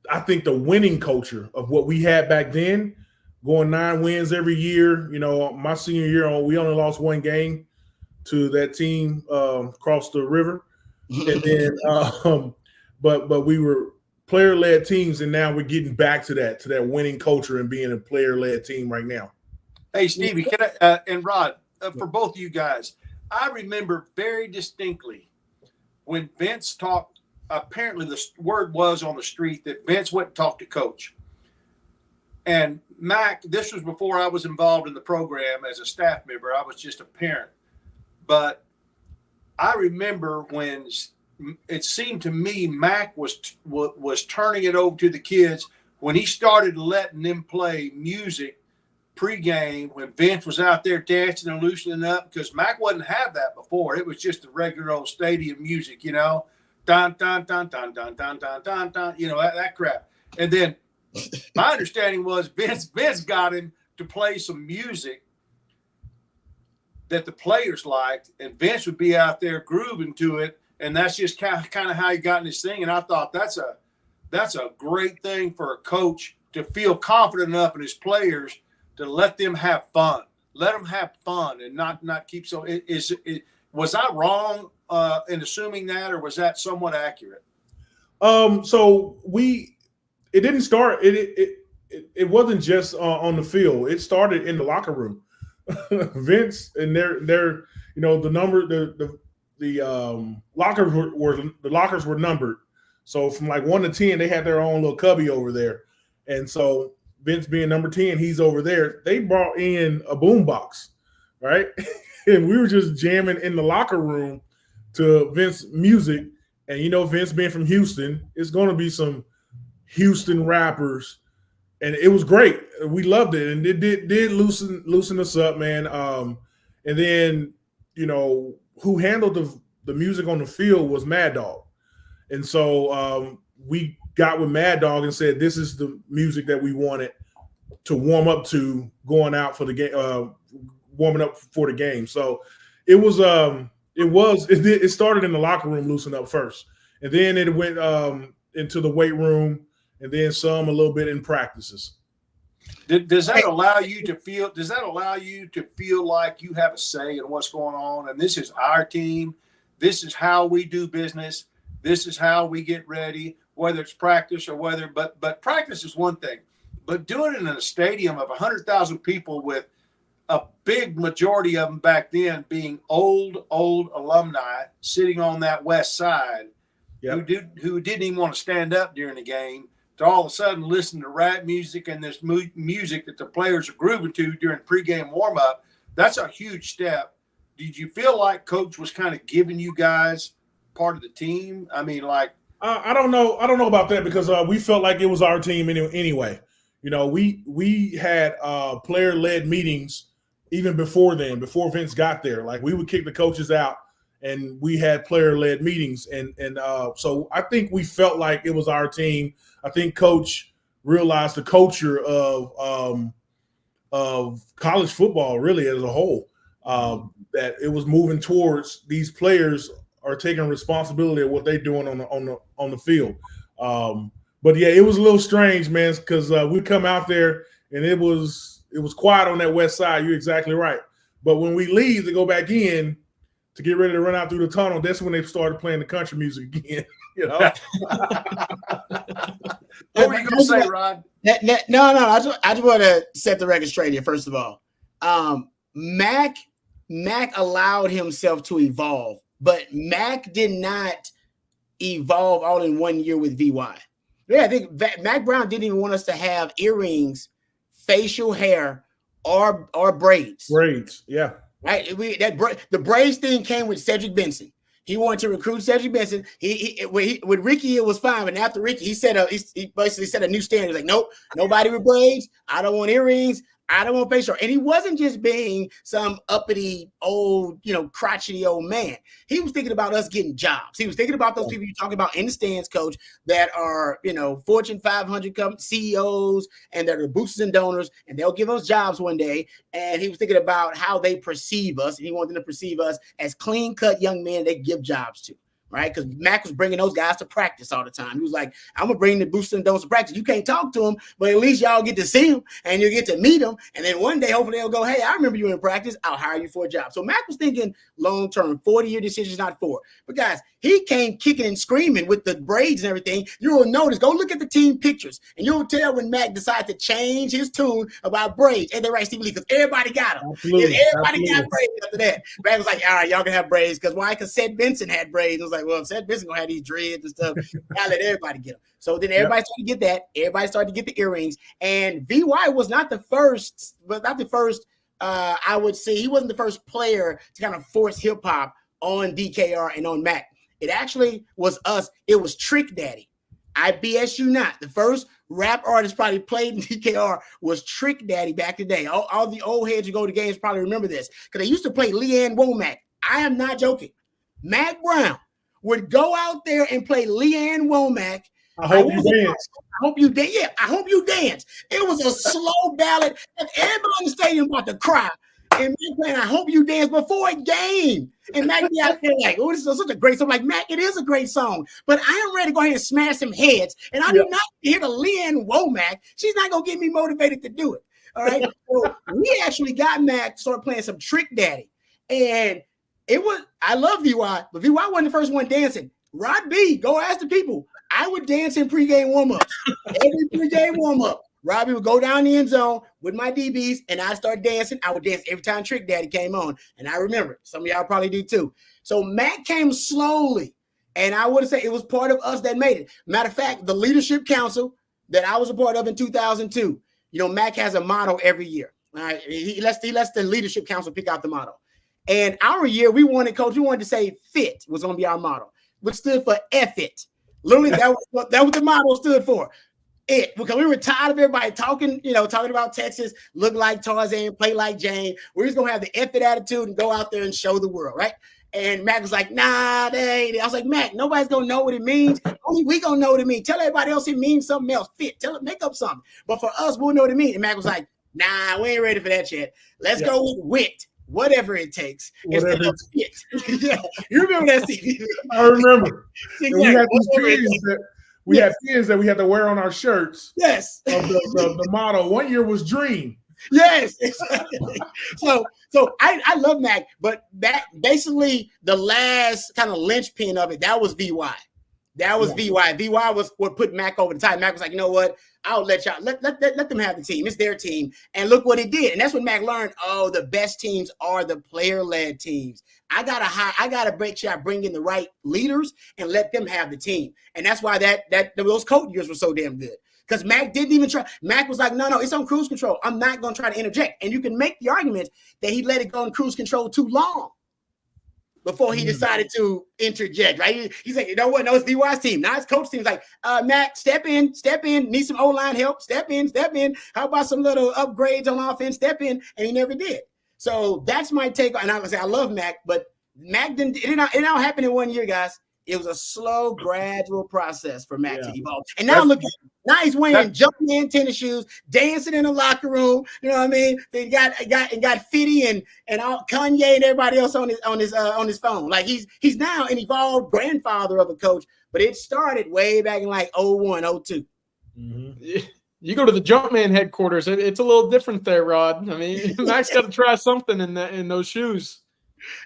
I think the winning culture of what we had back then, going 9 wins every year. You know, my senior year, we only lost 1 game to that team across the river. And then but we were player-led teams, and now we're getting back to that winning culture and being a player-led team right now. Hey, Stevie, can I, and Rod, for both of you guys, I remember very distinctly when Vince talked. Apparently, the word was on the street that Vince went and talked to Coach. And Mac, this was before I was involved in the program as a staff member. I was just a parent. But I remember when it seemed to me Mac was turning it over to the kids when he started letting them play music pregame when Vince was out there dancing and loosening up, because Mac wouldn't have that before. It was just the regular old stadium music, you know, dun dun dun dun dun dun dun dun dun, you know, that crap. And then my understanding was Vince got him to play some music that the players liked, and Vince would be out there grooving to it, and that's just kind of how he got in this thing. And I thought that's a great thing for a coach to feel confident enough in his players to let them have fun. Let them have fun and not keep so. Was I wrong in assuming that, or was that somewhat accurate? So it didn't start. It wasn't just on the field. It started in the locker room. Vince and their you know, the number the lockers were numbered. So from like 1 to 10, they had their own little cubby over there, and so Vince being number 10, he's over there. They brought in a boombox, right? And we were just jamming in the locker room to Vince music. And you know, Vince being from Houston, it's going to be some Houston rappers, and it was great. We loved it, and it did loosen us up, man. And then, you know, who handled the music on the field was Mad Dog, and so we got with Mad Dog and said, this is the music that we wanted to warm up to going out for the game, warming up for the game. So it started in the locker room, loosen up first, and then it went into the weight room, and then some a little bit in practices. Does that allow you to feel? Does that allow you to feel like you have a say in what's going on? And this is our team. This is how we do business. This is how we get ready, whether it's practice or whether. But practice is one thing, but doing it in a stadium of 100,000 people with a big majority of them back then being old alumni sitting on that west side who didn't even want to stand up during the game, to all of a sudden listen to rap music and this music that the players are grooving to during pregame warm-up. That's a huge step. Did you feel like Coach was kind of giving you guys part of the team? I mean, like, I don't know about that, because we felt like it was our team anyway. You know, we had player-led meetings even before then, before Vince got there. Like, we would kick the coaches out, and we had player-led meetings. And so I think we felt like it was our team. I think Coach realized the culture of college football really as a whole, that it was moving towards these players are taking responsibility of what they're doing on the field. But yeah, it was a little strange, man, because we come out there and it was quiet on that west side. You're exactly right. But when we leave to go back in to get ready to run out through the tunnel, that's when they started playing the country music again. You know. What were you gonna say, Rod? No. I just want to set the record straight here. First of all, Mac allowed himself to evolve, but Mac did not evolve all in 1 year with VY. Yeah, I think Mac Brown didn't even want us to have earrings, facial hair, or braids. Braids, yeah. Right. The braids thing came with Cedric Benson. He wanted to recruit Cedric Benson. With Ricky, it was fine, but after Ricky, he basically set a new standard. He's like, nope, nobody with braids. I don't want earrings. I don't want facial. And he wasn't just being some uppity old, crotchety old man. He was thinking about us getting jobs. He was thinking about those people you talking about in the stands, Coach, that are, Fortune 500 CEOs, and that are boosters and donors, and they'll give us jobs one day. And he was thinking about how they perceive us, and he wanted them to perceive us as clean-cut young men they give jobs to. Right, because Mac was bringing those guys to practice all the time. He was like, "I'm gonna bring the boosters and donors to practice. You can't talk to them, but at least y'all get to see them and you get to meet them. And then one day, hopefully, they'll go, hey, I remember you in practice. I'll hire you for a job." So Mac was thinking long term, 40-year decisions, not 4. But guys, he came kicking and screaming with the braids and everything. You will notice. Go look at the team pictures, and you'll tell when Mac decided to change his tune about braids. And they're right, Stevie Lee, because everybody got them. Everybody got braids after that. Mac was like, all right, y'all can have braids. Because why? Because Seth Benson had braids. I was like, well, if Seth Benson gonna have these dreads and stuff, I let everybody get them. So then everybody started to get that. Everybody started to get the earrings. And VY was not the first, I would say he wasn't the first player to kind of force hip hop on DKR and on Mac. It actually was us. It was Trick Daddy. I BS you not. The first rap artist probably played in DKR was Trick Daddy back in the day. All the old heads who go to games probably remember this, because they used to play Leanne Womack. I am not joking. Mac Brown would go out there and play Leanne Womack. I hope you dance. I hope you dance. Yeah, I hope you dance. It was a slow ballad, and everybody in the stadium about to cry. And Mac playing I Hope You Dance before a game. And Mac be out there like, oh, this is such a great song. Like, Mac, it is a great song, but I am ready to go ahead and smash some heads. And I do not hear the Leanne Womack. She's not going to get me motivated to do it. All right. So we actually got Mac to start playing some Trick Daddy. And I love VY, but VY wasn't the first one dancing. Rod B, go ask the people. I would dance in pregame warm-ups. Every pregame warm-up, Robbie would go down the end zone with my DBs, and I'd start dancing. I would dance every time Trick Daddy came on. And I remember, some of y'all probably do too. So Mac came slowly, and I would say it was part of us that made it. Matter of fact, the leadership council that I was a part of in 2002, Mac has a motto every year. All right? He lets the leadership council pick out the motto. And our year, we wanted to say FIT was going to be our motto, which stood for F it. Literally, that was the motto stood for. It, because we were tired of everybody talking about Texas, look like Tarzan, play like Jane. We're just gonna have the F it attitude and go out there and show the world, right? And Mac was like, nah, they ain't. I was like, Mac, nobody's gonna know what it means. Only we gonna know what it means. Tell everybody else it means something else. Fit. Tell it, make up something. But for us, we'll know what it means. And Mac was like, nah, we ain't ready for that yet. Let's go with wit. Whatever it takes. Instead of fit. Yeah. You remember that, Steve? I remember. We had pins that we had to wear on our shirts. Yes. Of the motto. One year was Dream. Yes, exactly. So I love Mac, but that basically the last kind of linchpin of it, that was VY. That was VY. VY was what put Mac over the top. Mac was like, you know what? I'll let y'all let them have the team. It's their team. And look what it did. And that's when Mac learned, oh, the best teams are the player-led teams. I gotta make sure I bring in the right leaders and let them have the team. And that's why those Colt years were so damn good. Because Mac didn't even try. Mac was like, no, it's on cruise control. I'm not gonna try to interject. And you can make the argument that he let it go on cruise control too long before he decided to interject, right? He's like, you know what? No, it's VY's team. Now it's Coach's team. He's like, Mac, step in. Need some O-line help. Step in. How about some little upgrades on offense? Step in. And he never did. So that's my take. And I would say I love Mac, but Mac didn't. It didn't happen in 1 year, guys. It was a slow, gradual process for Mac to evolve. And now look at him. Now he's wearing Jumpman tennis shoes, dancing in the locker room. You know what I mean? They got Fitty and all Kanye and everybody else on his phone. Like he's now an evolved grandfather of a coach. But it started way back in like 01, 02. Mm-hmm. You go to the Jumpman headquarters, it's a little different there, Rod. I mean, Mac's got to try something in those shoes.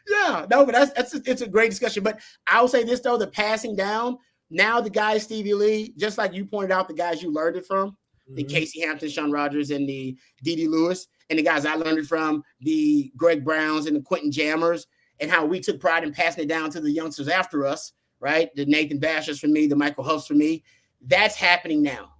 Yeah, no, but it's a great discussion. But I'll say this though: the passing down. Now the guys, Stevie Lee, just like you pointed out, the guys you learned it from, the Casey Hampton, Sean Rogers, and the D.D. Lewis, and the guys I learned it from, the Greg Browns and the Quentin Jammers, and how we took pride in passing it down to the youngsters after us, right? The Nathan Bashers for me, the Michael Huffs for me. That's happening now.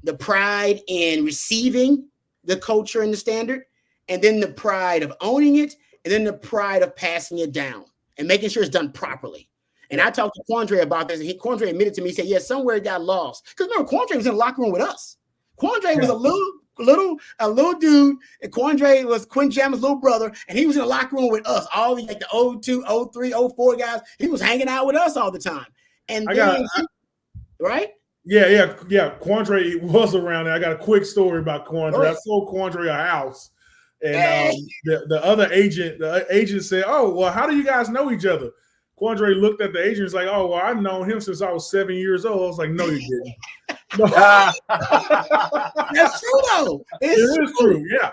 The pride in receiving the culture and the standard, and then the pride of owning it, and then the pride of passing it down and making sure it's done properly. And I talked to Quandre about this, and Quandre admitted to me, he said, yeah, somewhere it got lost. Because remember, Quandre was in the locker room with us. Quandre was a little dude, and Quandre was Quinn Jammer's little brother, and he was in the locker room with us, all the 02, 03, 04 guys. He was hanging out with us all the time. And right? Yeah. Quandre was around there. I got a quick story about Quandre. I sold Quandre a house, and the other agent, said, "Oh, well, how do you guys know each other?" Quandre looked at the agent and was like, "Oh, well, I've known him since I was 7 years old." I was like, "No, you didn't." No. That's true, though. It is true. Yeah,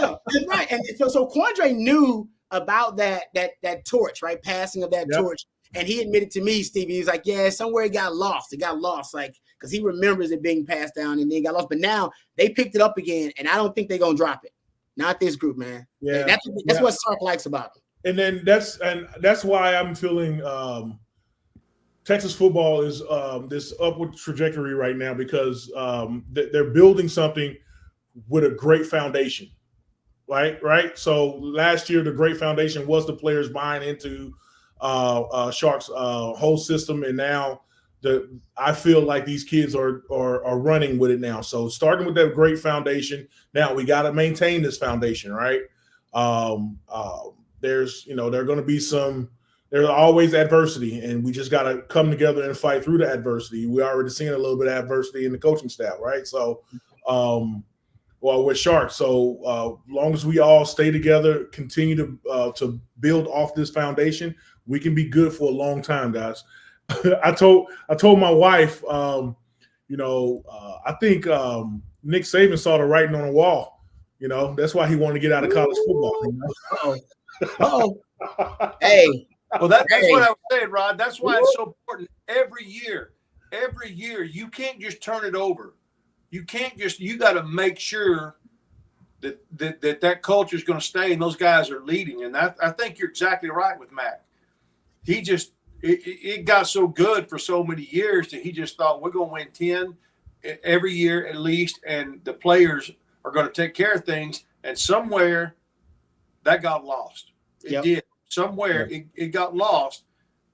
that's right. And so Quandre knew about that torch, right? Passing of that torch. And he admitted to me, Stevie, he was like, yeah, somewhere it got lost. It got lost, like, because he remembers it being passed down and then it got lost. But now they picked it up again, and I don't think they're going to drop it. Not this group, man. Yeah. That's what Sark likes about them. And then that's why I'm feeling Texas football is this upward trajectory right now, because they're building something with a great foundation, right? So last year, the great foundation was the players buying into Shark's whole system, and now I feel like these kids are running with it now. So starting with that great foundation, now we got to maintain this foundation, right? There's there are going to be there's always adversity, and we just got to come together and fight through the adversity. We already seen a little bit of adversity in the coaching staff, right? So, with Sharks. So long as we all stay together, continue to build off this foundation, we can be good for a long time, guys. I told my wife, I think Nick Saban saw the writing on the wall. That's why he wanted to get out of college football. Hey. Well, that's what I was saying, Rod. That's why it's so important. Every year, you can't just turn it over. You got to make sure that culture is going to stay and those guys are leading. And I think you're exactly right with Mac. He just it got so good for so many years that he just thought, we're going to win 10 every year at least, and the players are going to take care of things. And somewhere that got lost. It did. Somewhere it got lost,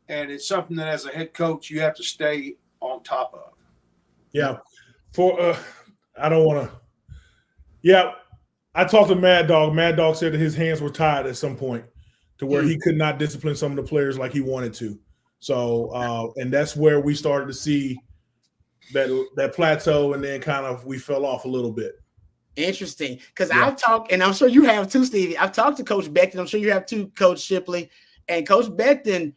and it's something that as a head coach you have to stay on top of. Yeah. I don't want to. Yeah. I talked to Mad Dog. Mad Dog said that his hands were tied at some point to where he could not discipline some of the players like he wanted to. So, and that's where we started to see that plateau, and then kind of we fell off a little bit. Interesting, because I've talked, and I'm sure you have too, Stevie. I've talked to Coach Becton. I'm sure you have too, Coach Shipley. And Coach Becton,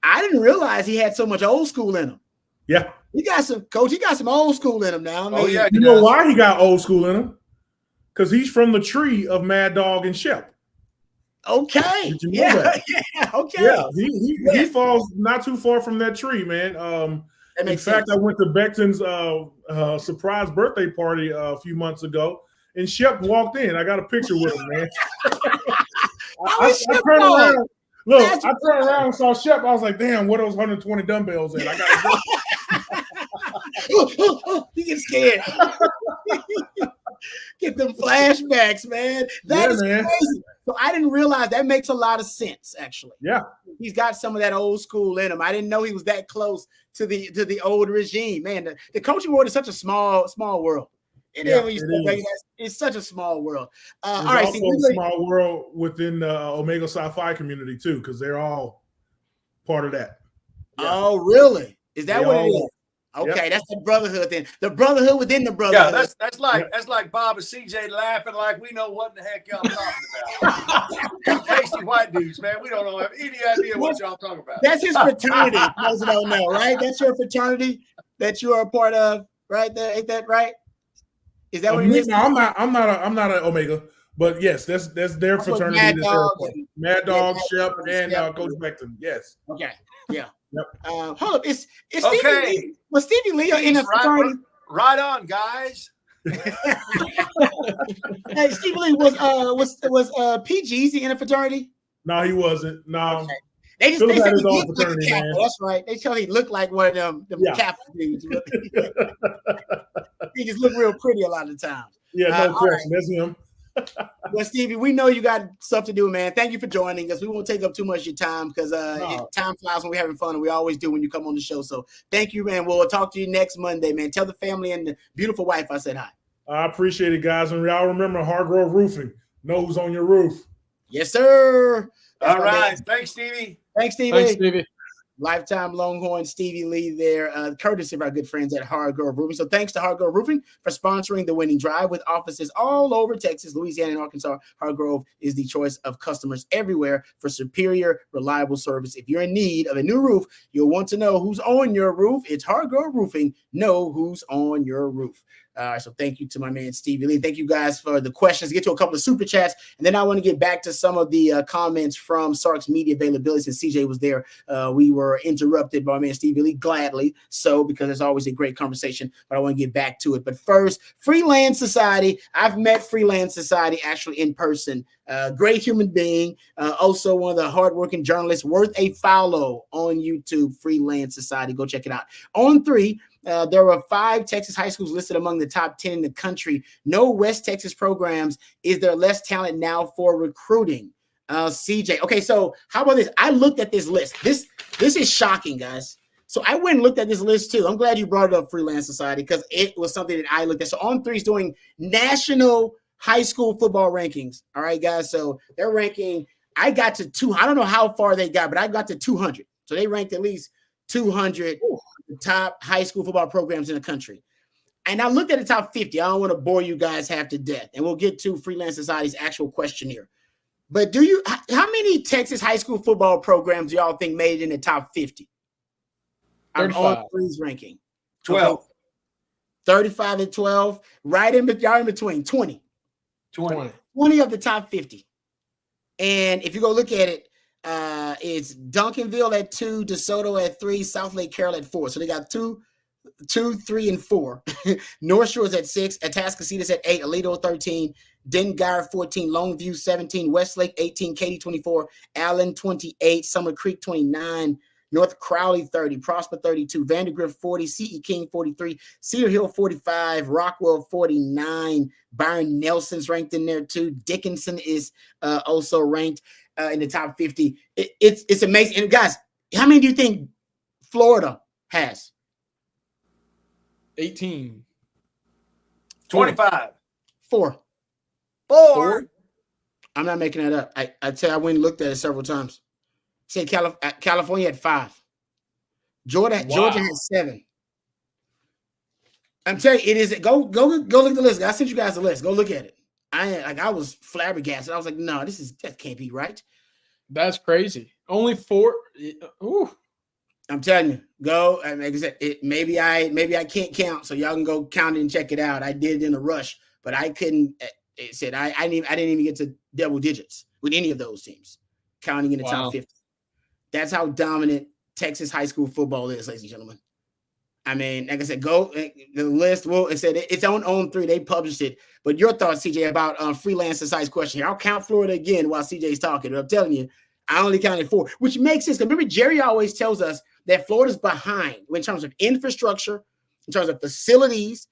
I didn't realize he had so much old school in him. Yeah. He got some old school in him now. I mean, you know why he got old school in him? Because he's from the tree of Mad Dog and Shep. Okay. Did you know that? Okay. Yeah, he falls not too far from that tree, man. In fact, I went to Beckton's surprise birthday party a few months ago, and Shep walked in. I got a picture with him, man. I turned around. Look, I turned around and saw Shep. I was like, damn, what are those 120 dumbbells in? I got to go. You get scared. Get them flashbacks, man. That is crazy. So I didn't realize that makes a lot of sense, actually. Yeah. He's got some of that old school in him. I didn't know he was that close to the old regime. Man, the coaching world is such a small world. It's such a small world. All right, also a small world within the Omega Psi Phi community too, because they're all part of that. Yeah. Oh, really? Is that what it is? Okay, that's the brotherhood then. The brotherhood within the brotherhood. Yeah, that's like Bob and CJ laughing like we know what the heck y'all talking about. Tasty white dudes, man. We don't have any idea what y'all talking about. That's his fraternity. Those who don't know, right? That's your fraternity that you are a part of, right there. Ain't that right? Is that what it is? No, I'm not an Omega, but yes, that's their fraternity. Mad Dog, Shep, and Coach Beckton. Yes. Okay. Yeah. Yep. Hold up. Is Stevie Lee? Was Stevie Lee in a fraternity? Right on, guys. Hey, Stevie Lee was PGZ in a fraternity? No, he wasn't. No. Okay. They said he looked like a Kappa. That's right. They tell he looked like one of them Kappa dudes. He just looked real pretty a lot of the time. Yeah, no question. That's him. Well, Stevie, we know you got stuff to do, man. Thank you for joining us. We won't take up too much of your time because time flies when we're having fun, and we always do when you come on the show. So thank you, man. We'll talk to you next Monday, man. Tell the family and the beautiful wife I said hi. I appreciate it, guys. And y'all remember Hargrove Roofing. Know who's on your roof. Yes, sir. All right. Thanks, Stevie. Thanks, Stevie. Thanks, Stevie. Lifetime Longhorn Stevie Lee there, courtesy of our good friends at Hargrove Roofing. So thanks to Hargrove Roofing for sponsoring the winning drive with offices all over Texas, Louisiana, and Arkansas. Hargrove is the choice of customers everywhere for superior, reliable service. If you're in need of a new roof, you'll want to know who's on your roof. It's Hargrove Roofing. Know who's on your roof. So thank you to my man Stevie Lee. Thank you guys for the questions. Get to a couple of super chats, and then I want to get back to some of the comments from Sark's media availability. Since CJ was there, we were interrupted by my man Stevie Lee, gladly so, because it's always a great conversation. But I want to get back to it. But first, Freelance Society. I've met Freelance Society actually in person. Great human being. Also one of the hardworking journalists. Worth a follow on YouTube. Freelance Society. Go check it out. On 3. There were 5 Texas high schools listed among the top 10 in the country. No West Texas programs. Is there less talent now for recruiting? CJ. Okay, so how about this? I looked at this list. This is shocking, guys. So I went and looked at this list too. I'm glad you brought it up, Freelance Society, because it was something that I looked at. So On 3 is doing national high school football rankings. All right, guys. So they're ranking. I got to 200. I don't know how far they got, but I got to 200. So they ranked at least 200. The top high school football programs in the country. And I looked at the top 50. I don't want to bore you guys half to death. And we'll get to Freelance Society's actual questionnaire. But how many Texas high school football programs do y'all think made it in the top 50? 35. On 3's ranking. 12. Okay. 35 and 12. Right in between. 20 of the top 50. And if you go look at it, it's Duncanville at 2, DeSoto at 3, South Lake Carroll at 4. So they got 2, 3, and 4. North Shore is at 6, Atascocita at 8, Aledo 13, Dengar 14, Longview 17, Westlake 18, Katy 24, Allen 28, Summer Creek 29, North Crowley 30, Prosper 32, Vandergrift 40, C.E. King 43, Cedar Hill 45, Rockwell 49, Byron Nelson's ranked in there too. Dickinson is also ranked in the top 50. It's amazing. And guys, how many do you think Florida has? 18. 25. 4. 4. I'm not making that up. I tell you, I went and looked at it several times. Said California had 5. Georgia had 7. I'm telling you, it is. Go look at the list. I sent you guys the list. Go look at it. I was flabbergasted. I was like, no, that can't be right. That's crazy. Only 4. Ooh. I'm telling you, go. Like I said, maybe I can't count, so y'all can go count it and check it out. I did it in a rush, but I couldn't. It said I didn't even get to double digits with any of those teams, counting in the top 50. That's how dominant Texas high school football is, ladies and gentlemen. I mean, like I said, go the list. Well, it said it's on 3. They published it. But your thoughts, CJ, about freelance society's question here. I'll count Florida again while CJ's talking. But I'm telling you, I only counted 4, which makes sense. Remember, Jerry always tells us that Florida's behind in terms of infrastructure, in terms of facilities,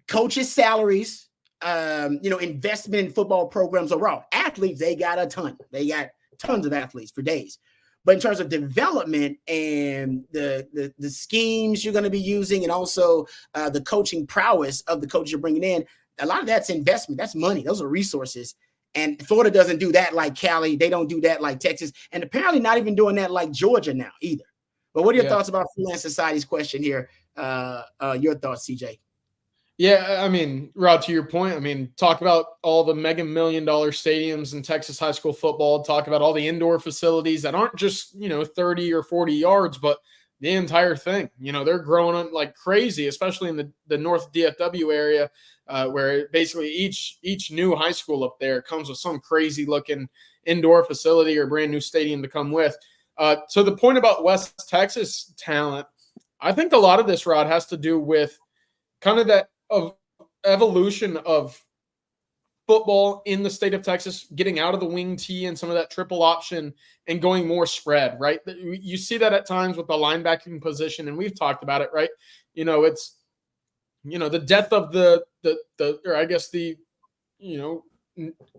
coaches' salaries, investment in football programs overall. Athletes, they got a ton. They got tons of athletes for days. But in terms of development and the schemes you're going to be using, and also the coaching prowess of the coaches you're bringing in, a lot of that's investment. That's money. Those are resources. And Florida doesn't do that like Cali. They don't do that like Texas. And apparently not even doing that like Georgia now either. But what are your thoughts about Freelance Society's question here? Your thoughts, CJ? Yeah, I mean, Rod, to your point, I mean, talk about all the mega $1 million stadiums in Texas high school football, talk about all the indoor facilities that aren't just, 30 or 40 yards, but the entire thing. They're growing up like crazy, especially in the North DFW area, where basically each new high school up there comes with some crazy looking indoor facility or brand new stadium to come with. So the point about West Texas talent, I think a lot of this, Rod, has to do with kind of that of evolution of football in the state of Texas, getting out of the wing T and some of that triple option and going more spread, right? You see that at times with the linebacking position, and we've talked about it, right? It's, the death of the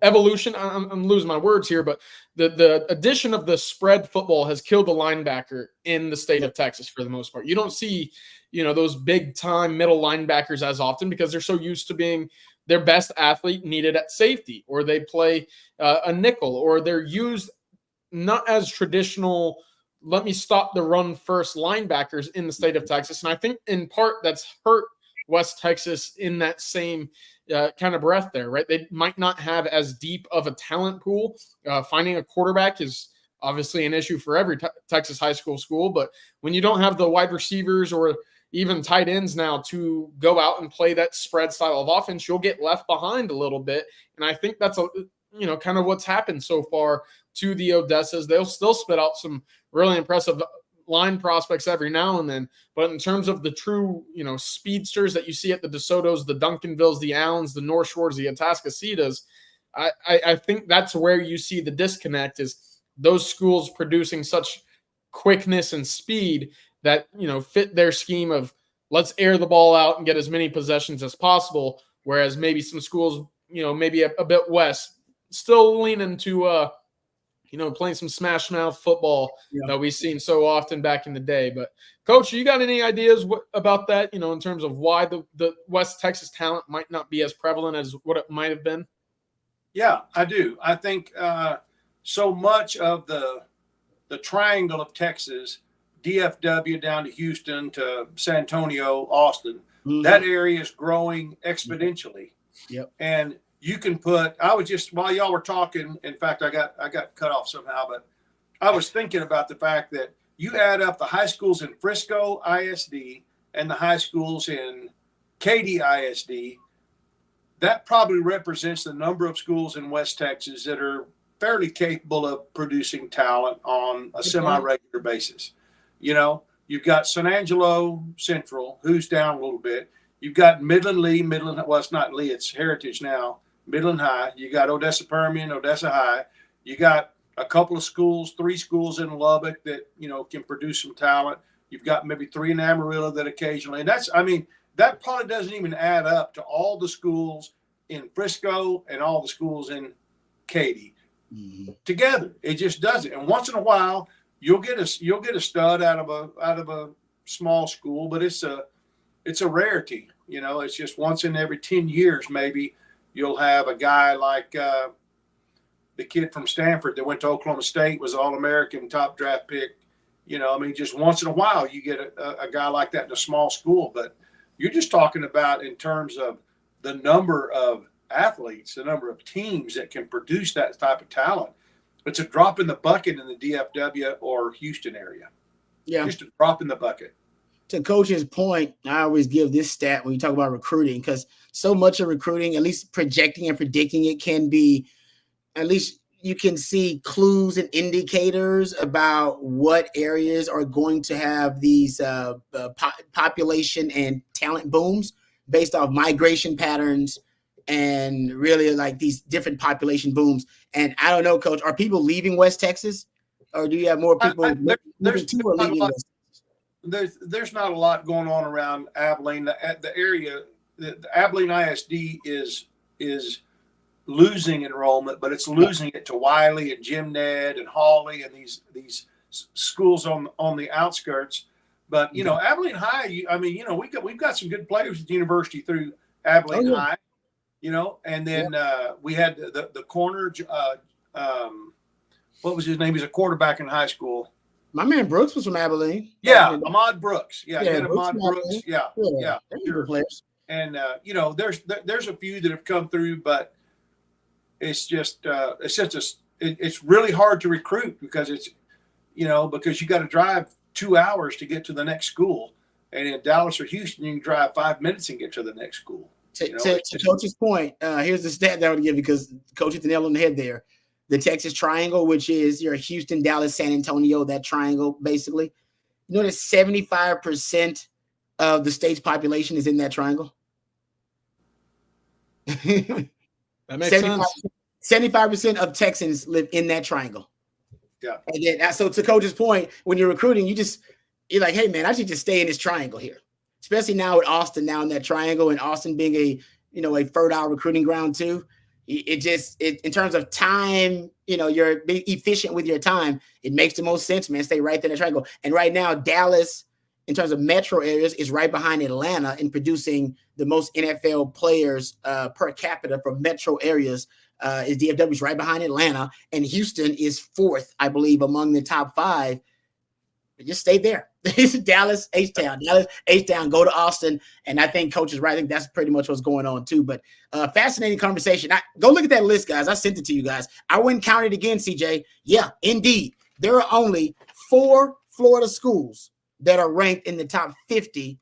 evolution. I'm losing my words here, but the addition of the spread football has killed the linebacker in the state of Texas for the most part. You don't see, those big time middle linebackers as often because they're so used to being their best athlete needed at safety, or they play a nickel, or they're used not as traditional, let me stop the run first linebackers in the state of Texas. And I think in part that's hurt West Texas in that same kind of breath there, right? They might not have as deep of a talent pool. Finding a quarterback is obviously an issue for every Texas high school, but when you don't have the wide receivers or even tight ends now to go out and play that spread style of offense, you'll get left behind a little bit. And I think that's kind of what's happened so far to the Odessas. They'll still spit out some really impressive line prospects every now and then, but in terms of the true, speedsters that you see at the DeSotos, the Duncanvilles, the Allens, the North Shores, the Atascocitas, I think that's where you see the disconnect, is those schools producing such quickness and speed that, fit their scheme of let's air the ball out and get as many possessions as possible. Whereas maybe some schools, maybe a bit west, still lean into, playing some smash mouth football that we've seen so often back in the day. But Coach, you got any ideas about that, in terms of why the West Texas talent might not be as prevalent as what it might have been? Yeah, I do. I think so much of the triangle of Texas, DFW down to Houston to San Antonio, Austin, that area is growing exponentially. Yep. And you can put, while y'all were talking, in fact, I got cut off somehow, but I was thinking about the fact that you add up the high schools in Frisco ISD and the high schools in Katy ISD, that probably represents the number of schools in West Texas that are fairly capable of producing talent on a semi-regular basis. You've got San Angelo Central, who's down a little bit. You've got Midland, well, it's not Lee, it's Heritage now, Midland High. You got Odessa Permian, Odessa High. You got a couple of schools, 3 schools in Lubbock that, can produce some talent. You've got maybe 3 in Amarillo that occasionally, and that probably doesn't even add up to all the schools in Frisco and all the schools in Katy together. It just doesn't. And once in a while, you'll get a stud out of a small school, but it's a rarity. It's just once in every 10 years, maybe you'll have a guy like the kid from Stanford that went to Oklahoma State, was All-American, top draft pick. Just once in a while you get a guy like that in a small school. But you're just talking about in terms of the number of athletes, the number of teams that can produce that type of talent. It's a drop in the bucket in the DFW or Houston area. Yeah. Just a drop in the bucket. To Coach's point, I always give this stat when you talk about recruiting, because so much of recruiting, at least projecting and predicting it, can be at least you can see clues and indicators about what areas are going to have these population and talent booms based off migration patterns and really like these different population booms. And I don't know, Coach, are people leaving West Texas, or do you have more people moving to or leaving West Texas? There's not a lot going on around Abilene. The area, the Abilene ISD is losing enrollment, but it's losing it to Wiley and Jim Ned and Hawley and these schools on the outskirts. But Abilene High, we've got some good players at the university through Abilene High, and then we had the corner. What was his name? He's a quarterback in high school. My man Brooks was from Abilene. Yeah, Ahmad Brooks. Yeah, Brooks. Yeah. Sure. Players. And there's a few that have come through, but it's really hard to recruit because because you got to drive 2 hours to get to the next school, and in Dallas or Houston you can drive 5 minutes and get to the next school. To Coach's point, here's the stat that I would give you because Coach hit the nail on the head there. The Texas Triangle, which is your Houston, Dallas, San Antonio, that triangle basically. You know that 75% of the state's population is in that triangle. That makes sense. 75% of Texans live in that triangle. Yeah. And then, so to Coach's point, when you're recruiting, you're like, hey man, I should just stay in this triangle here. Especially now with Austin now in that triangle, and Austin being a fertile recruiting ground too. It in terms of time, you're being efficient with your time. It makes the most sense, man. Stay right there in the triangle. And right now, Dallas, in terms of metro areas, is right behind Atlanta in producing the most NFL players per capita from metro areas. Is DFW's right behind Atlanta, and Houston is fourth, I believe, among the top 5. But just stay there. Dallas, H-Town, go to Austin. And I think Coach is right. I think that's pretty much what's going on too. But fascinating conversation. Go look at that list, guys. I sent it to you guys. I went and counted again, CJ. Yeah, indeed. There are only 4 Florida schools that are ranked in the top 50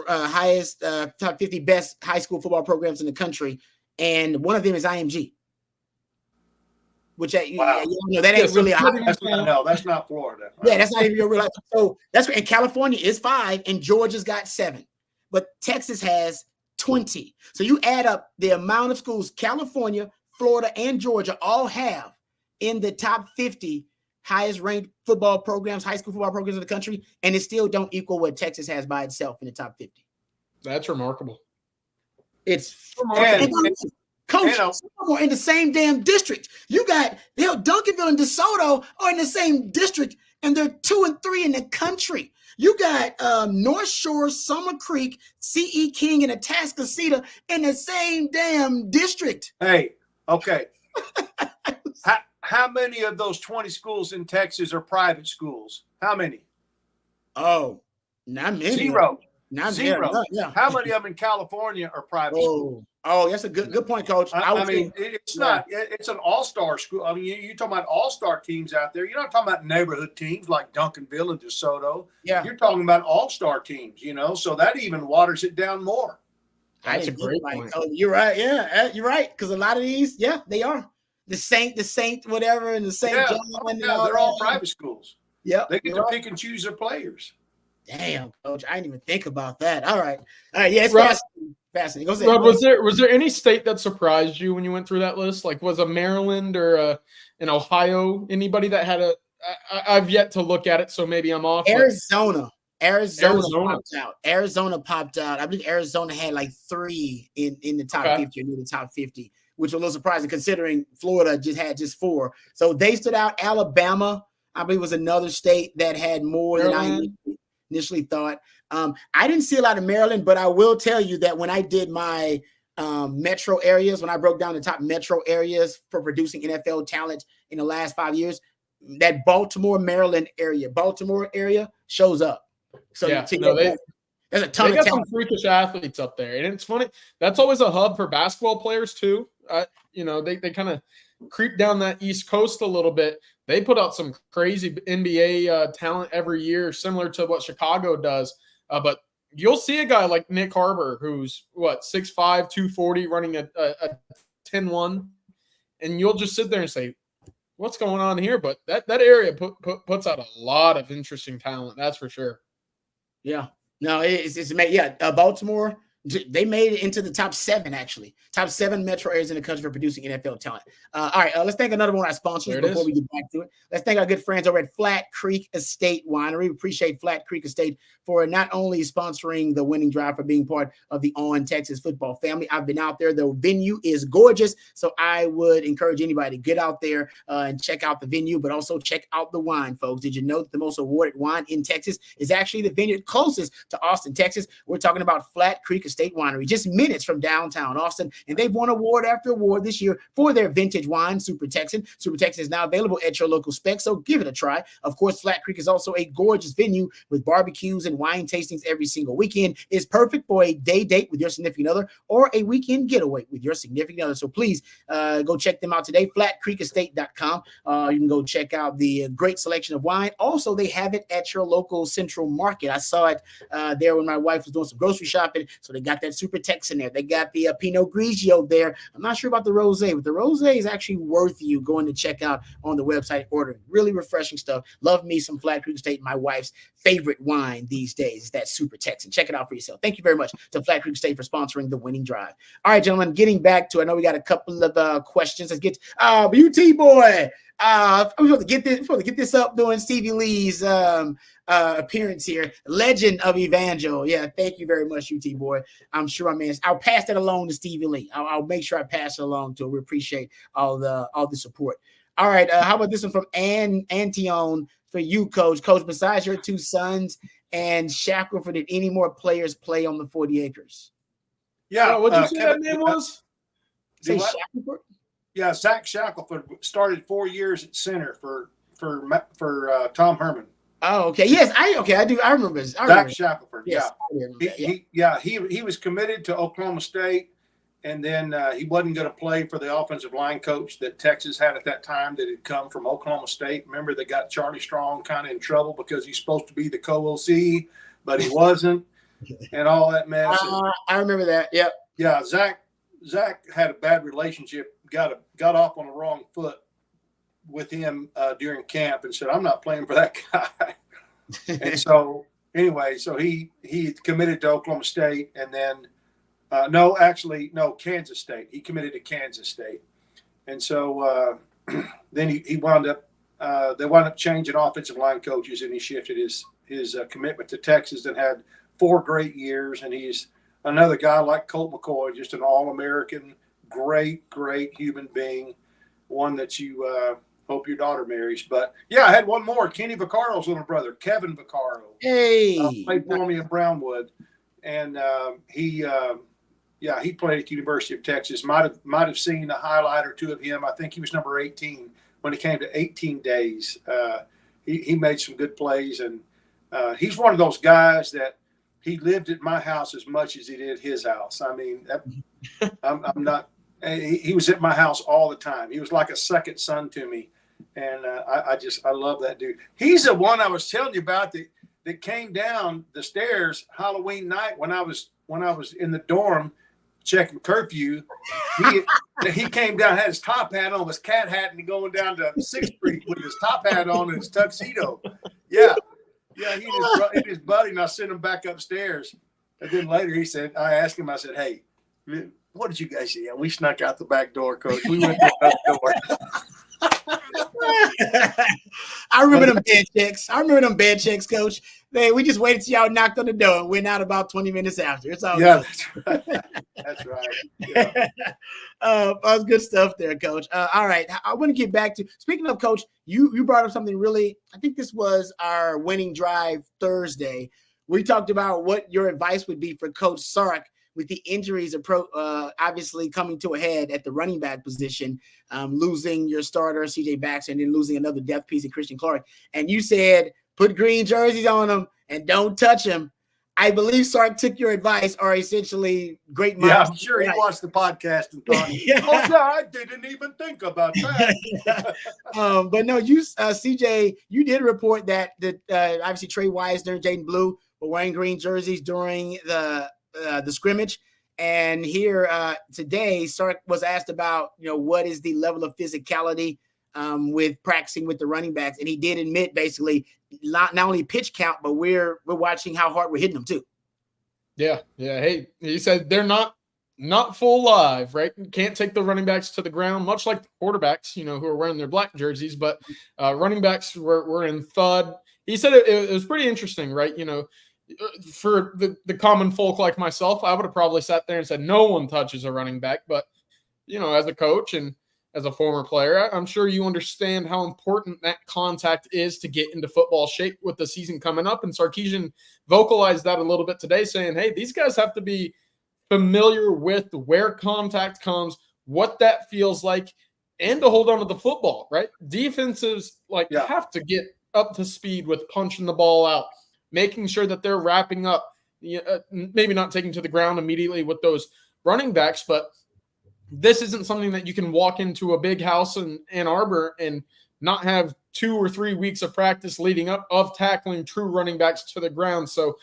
top 50 best high school football programs in the country. And one of them is IMG. Which that ain't really that's not Florida. Yeah, that's not even your real life. So that's and California is 5 and Georgia's got 7, but Texas has 20. So you add up the amount of schools California, Florida, and Georgia all have in the top 50 highest ranked football programs, high school football programs in the country, and it still don't equal what Texas has by itself in the top 50. That's remarkable. It's remarkable. Coach, we're in the same damn district. You got Duncanville and DeSoto are in the same district, and they're 2 and 3 in the country. You got North Shore, Summer Creek, C.E. King, and Atascocita in the same damn district. Hey, okay. How many of those 20 schools in Texas are private schools? How many? Oh, not many. 0. Not 0. Yeah. How many of them in California are private schools? Oh, that's a good point, Coach. It's an all-star school. I mean, you're talking about all-star teams out there. You're not talking about neighborhood teams like Duncanville and DeSoto. Yeah. You're talking about all-star teams, so that even waters it down more. That's a great point. Oh, you're right. Yeah, you're right. Because a lot of these, they are. The Saint, whatever, and the St. John. They're all private schools. Yeah. They get to pick and choose their players. Damn, Coach. I didn't even think about that. All right. Yeah, it's fascinating. Go Rob, was there any state that surprised you when you went through that list? Like, was a Maryland or an Ohio? Anybody that had I've yet to look at it, so maybe I'm off. Arizona popped out. Arizona popped out. I believe Arizona had like 3 in the top 50 or near the top 50, which was a little surprising considering Florida had just 4. So they stood out. Alabama, I believe, was another state that had more than I initially thought. I didn't see a lot of Maryland, but I will tell you that when I did my metro areas, when I broke down the top metro areas for producing NFL talent in the last 5 years, that Baltimore area shows up. So there's a ton of talent. Some freakish athletes up there, and it's funny. That's always a hub for basketball players too. They kind of creep down that East Coast a little bit. They put out some crazy NBA talent every year, similar to what Chicago does. But you'll see a guy like Nick Harbor, who's 6'5", 240, running a 10-1, and you'll just sit there and say, what's going on here? But that area puts out a lot of interesting talent. That's for sure. Yeah. No, it's made. Yeah. Baltimore, they made it into the top 7, actually. Top 7 metro areas in the country for producing NFL talent. All right. Let's thank another one of our sponsors before we get back to it. Let's thank our good friends over at Flat Creek Estate Winery. We appreciate Flat Creek Estate for not only sponsoring the winning drive, for being part of the On Texas football family. I've been out there. The venue is gorgeous. So I would encourage anybody to get out there and check out the venue, but also check out the wine, folks. Did you know that the most awarded wine in Texas is actually the vineyard closest to Austin, Texas? We're talking about Flat Creek Estate Winery, just minutes from downtown Austin. And they've won award after award this year for their vintage wine, Super Texan. Super Texan is now available at your local spec, so give it a try. Of course, Flat Creek is also a gorgeous venue with barbecues and wine tastings every single weekend. It's perfect for a day date with your significant other or a weekend getaway with your significant other. So please go check them out today, flatcreekestate.com. You can go check out the great selection of wine. Also, they have it at your local Central Market. I saw it there when my wife was doing some grocery shopping, so they got that Super Texan there. They got the Pinot Grigio there. I'm not sure about the Rosé, but the Rosé is actually worth you going to check out on the website, ordering. Really refreshing stuff. Love me some Flat Creek Estate, my wife's favorite wine these days is that Super Texan. Check it out for yourself. Thank you very much to Flat Creek Estate for sponsoring the winning drive. All right, gentlemen, getting back to, I know we got a couple of questions. Let's get UT boy. I'm supposed to get this up doing Stevie Lee's appearance here. Legend of Evangel. Yeah, thank you very much, UT boy. I'm sure I'll pass that along to Stevie Lee. I'll make sure I pass it along to her. We appreciate all the support. All right, how about this one from Antion for you, Coach? Coach, besides your 2 sons and Shackelford, did any more players play on the 40 acres? Yeah. What did you say that name was? Say Shackelford? Yeah, Zach Shackelford started 4 years at center for Tom Herman. Oh, okay. Yes, I do. I remember. Zach Shackelford. Yes, He was committed to Oklahoma State, and then he wasn't going to play for the offensive line coach that Texas had at that time that had come from Oklahoma State. Remember, they got Charlie Strong kind of in trouble because he's supposed to be the co-OC, but he wasn't, and all that mess. I remember that. Yep. Yeah, Zach had a bad relationship. Got off on the wrong foot with him during camp and said, I'm not playing for that guy. And so anyway, so he committed to Oklahoma State, and then Kansas State. He committed to Kansas State. And so then he wound up they wound up changing offensive line coaches, and he shifted his commitment to Texas and had 4 great years. And he's another guy like Colt McCoy, just an All-American, great human being, one that you hope your daughter marries. But yeah, I had one more. Kenny Vaccaro's little brother, Kevin Vaccaro. Hey, played for me in Brownwood, and he played at the University of Texas. Might have seen a highlight or 2 of him. I think he was number 18 when it came to 18 days. He made some good plays, and he's one of those guys that he lived at my house as much as he did his house. I mean, I'm not. He was at my house all the time. He was like a second son to me, and I love that dude. He's the one I was telling you about that came down the stairs Halloween night when I was in the dorm checking curfew. He came down, had his top hat on, his cat hat, and going down to 6th Street with his top hat on and his tuxedo. Yeah, he and his buddy, and I sent him back upstairs. And then later I asked him, I said, hey, what did you guys see? And we snuck out the back door, Coach. We went to the door. I remember them bed checks, Coach. We just waited till y'all knocked on the door and went out about 20 minutes after. It's all good. That's right. Yeah. That was good stuff there, Coach. All right. I want to get back to, speaking of, Coach, you brought up something really, I think this was our winning drive Thursday. We talked about what your advice would be for Coach Sark with the injuries obviously coming to a head at the running back position, losing your starter, CJ Baxter, and then losing another depth piece in Christian Clark. And you said, put green jerseys on them and don't touch them. I believe Sark took your advice, or essentially great minds. Yeah, I'm sure he watched the podcast and thought, I didn't even think about that. But no, CJ, you did report that obviously Trey Wisner and Jaden Blue were wearing green jerseys during the scrimmage. And here today, Sark was asked about, what is the level of physicality with practicing with the running backs, and he did admit basically not only pitch count, but we're watching how hard we're hitting them too. Yeah. Hey, he said they're not full live, right? Can't take the running backs to the ground, much like the quarterbacks, who are wearing their black jerseys, but running backs were in thud. He said it was pretty interesting, right? For the common folk like myself, I would have probably sat there and said, no one touches a running back. But, as a coach and as a former player, I'm sure you understand how important that contact is to get into football shape with the season coming up. And Sarkeesian vocalized that a little bit today, saying, hey, these guys have to be familiar with where contact comes, what that feels like, and to hold on to the football, right? Defenses have to get up to speed with punching the ball out, making sure that they're wrapping up, maybe not taking to the ground immediately with those running backs, but this isn't something that you can walk into a big house in Ann Arbor and not have 2 or 3 weeks of practice leading up of tackling true running backs to the ground. So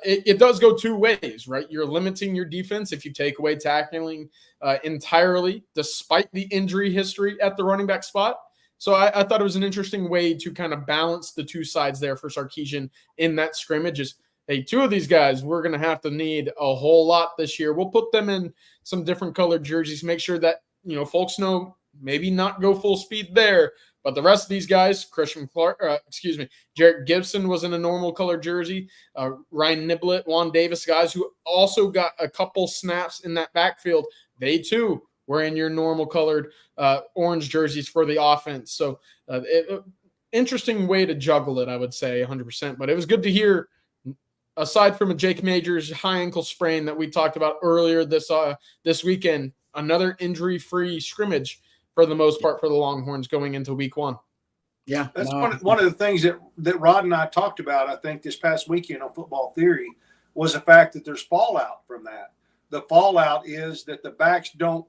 it does go two ways, right? You're limiting your defense if you take away tackling entirely, despite the injury history at the running back spot. So I thought it was an interesting way to kind of balance the two sides there for Sarkeesian in that scrimmage. Is, hey, two of these guys we're going to have to need a whole lot this year. We'll put them in some different colored jerseys, make sure that, folks know maybe not go full speed there. But the rest of these guys, Jarrett Gibson was in a normal color jersey. Ryan Niblett, Juan Davis, guys who also got a couple snaps in that backfield, they too were in your normal colored orange jerseys for the offense. So interesting way to juggle it, I would say 100%. But it was good to hear, aside from a Jake Majors high ankle sprain that we talked about earlier this weekend, another injury-free scrimmage for the most part for the Longhorns going into week 1. Yeah. That's one of the things that Rod and I talked about, I think, this past weekend on Football Theory, was the fact that there's fallout from that. The fallout is that the backs don't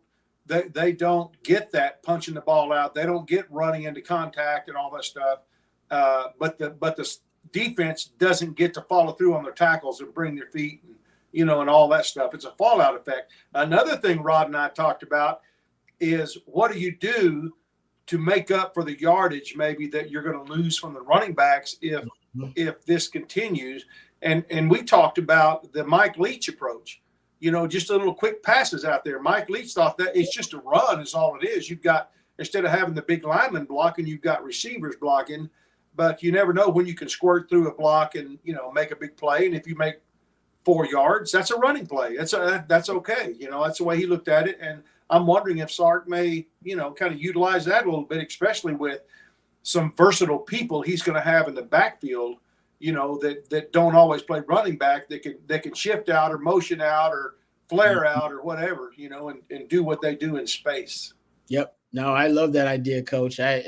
get that punching the ball out. They don't get running into contact and all that stuff. But the defense doesn't get to follow through on their tackles and bring their feet and all that stuff. It's a fallout effect. Another thing Rod and I talked about is, what do you do to make up for the yardage maybe that you're going to lose from the running backs if this continues? And we talked about the Mike Leach approach, just a little quick passes out there. Mike Leach thought that it's just a run is all it is. You've got, instead of having the big lineman blocking, you've got receivers blocking, but you never know when you can squirt through a block and, make a big play. And if you make 4 yards, that's a running play. That's okay. That's the way he looked at it. And I'm wondering if Sark may, kind of utilize that a little bit, especially with some versatile people he's going to have in the backfield, that don't always play running back, that can shift out or motion out or flare out or whatever, and do what they do in space. Yep. No, I love that idea, Coach. I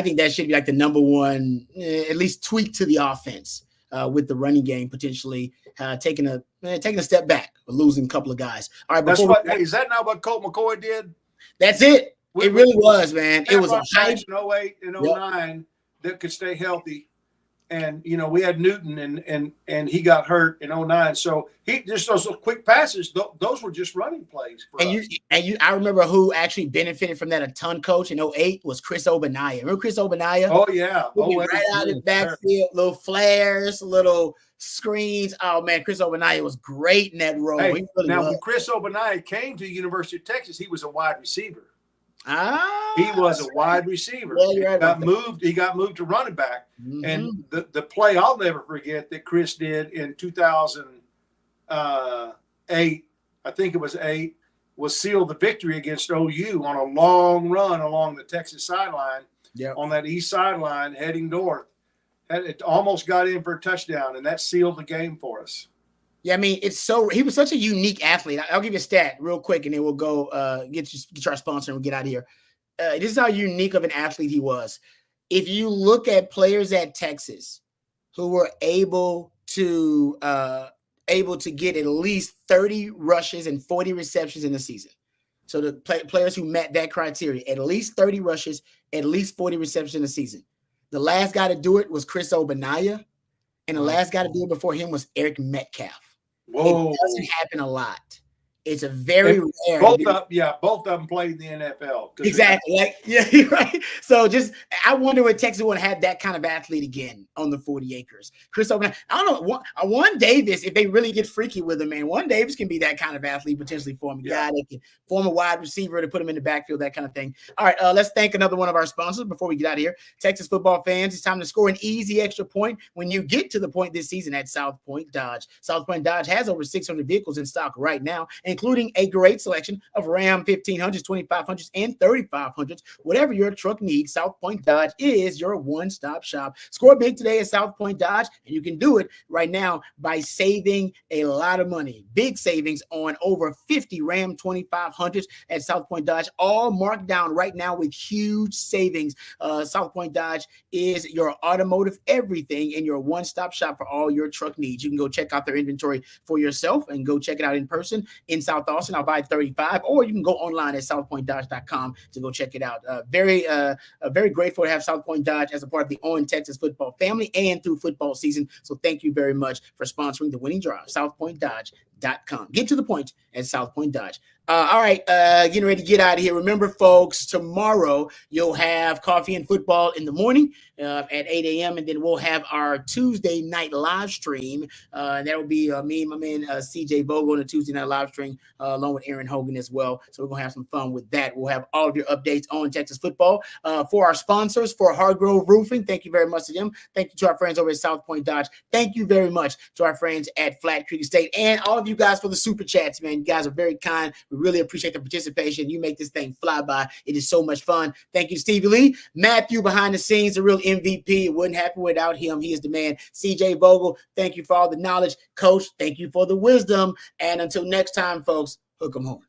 think that should be like the number one, at least tweak to the offense with the running game, potentially taking a step back, losing a couple of guys. All right, is that not what Colt McCoy did? That's it. It really was, man. It was a hype in 08 and 09 that could stay healthy. And, we had Newton and he got hurt in 09. So he just, those quick passes, those were just running plays for us. I remember who actually benefited from that a ton, Coach, in 08 was Chris Obanaya. Remember Chris Obanaya? Oh, yeah. Right out of the backfield, little flares, little screens. Oh, man, Chris Obanaya was great in that role. Hey, when Chris Obanaya came to the University of Texas, he was a wide receiver. He was a wide receiver. Yeah, he got moved to running back. Mm-hmm. And the play I'll never forget that Chris did in 2008, I think it was 8, was seal the victory against OU on a long run along the Texas sideline. Yep. On that east sideline heading north. It almost got in for a touchdown, and that sealed the game for us. Yeah, I mean, he was such a unique athlete. I'll give you a stat real quick, and then we'll go get our sponsor and we'll get out of here. This is how unique of an athlete he was. If you look at players at Texas who were able to get at least 30 rushes and 40 receptions in the season. So the players who met that criteria, at least 30 rushes, at least 40 receptions in the season. The last guy to do it was Chris Obanaya, and the last guy to do it before him was Eric Metcalf. Whoa. It doesn't happen a lot. It's a very rare. Both of them played in the NFL. Exactly. Like, yeah, you're right. So I wonder if Texas would have that kind of athlete again on the 40 acres. Chris Open, I don't know. One Davis, if they really get freaky with him, man, one Davis can be that kind of athlete potentially for him. Yeah, they can form a wide receiver to put him in the backfield, that kind of thing. All right, let's thank another one of our sponsors before we get out of here. Texas football fans, it's time to score an easy extra point when you get to the point this season at South Point Dodge. South Point Dodge has over 600 vehicles in stock right now, including a great selection of Ram 1500s, 2500s, and 3500s. Whatever your truck needs, South Point Dodge is your one-stop shop. Score big today at South Point Dodge, and you can do it right now by saving a lot of money. Big savings on over 50 Ram 2500s at South Point Dodge, all marked down right now with huge savings. South Point Dodge is your automotive everything and your one-stop shop for all your truck needs. You can go check out their inventory for yourself and go check it out in person in South Austin, out by 35, or you can go online at southpointdodge.com to go check it out. Very grateful to have South Point Dodge as a part of the On Texas football family and through football season. So thank you very much for sponsoring the Winning Drive. southpointdodge.com. Get to the point at South Point Dodge. All right, getting ready to get out of here. Remember, folks, tomorrow you'll have Coffee and Football in the morning at 8 a.m., and then we'll have our Tuesday night live stream. That will be me and my man CJ Vogel on a Tuesday night live stream, along with Aaron Hogan as well. So we're going to have some fun with that. We'll have all of your updates on Texas football. For our sponsors, for Hargrove Roofing, thank you very much to them. Thank you to our friends over at South Point Dodge. Thank you very much to our friends at Flat Creek Estate, and all of you guys for the super chats, man. You guys are very kind. We really appreciate the participation. You make this thing fly by. It is so much fun. Thank you, Stevie Lee. Matthew behind the scenes, the real MVP. It wouldn't happen without him. He is the man. CJ Vogel, thank you for all the knowledge. Coach, thank you for the wisdom. And until next time, folks, hook 'em horns.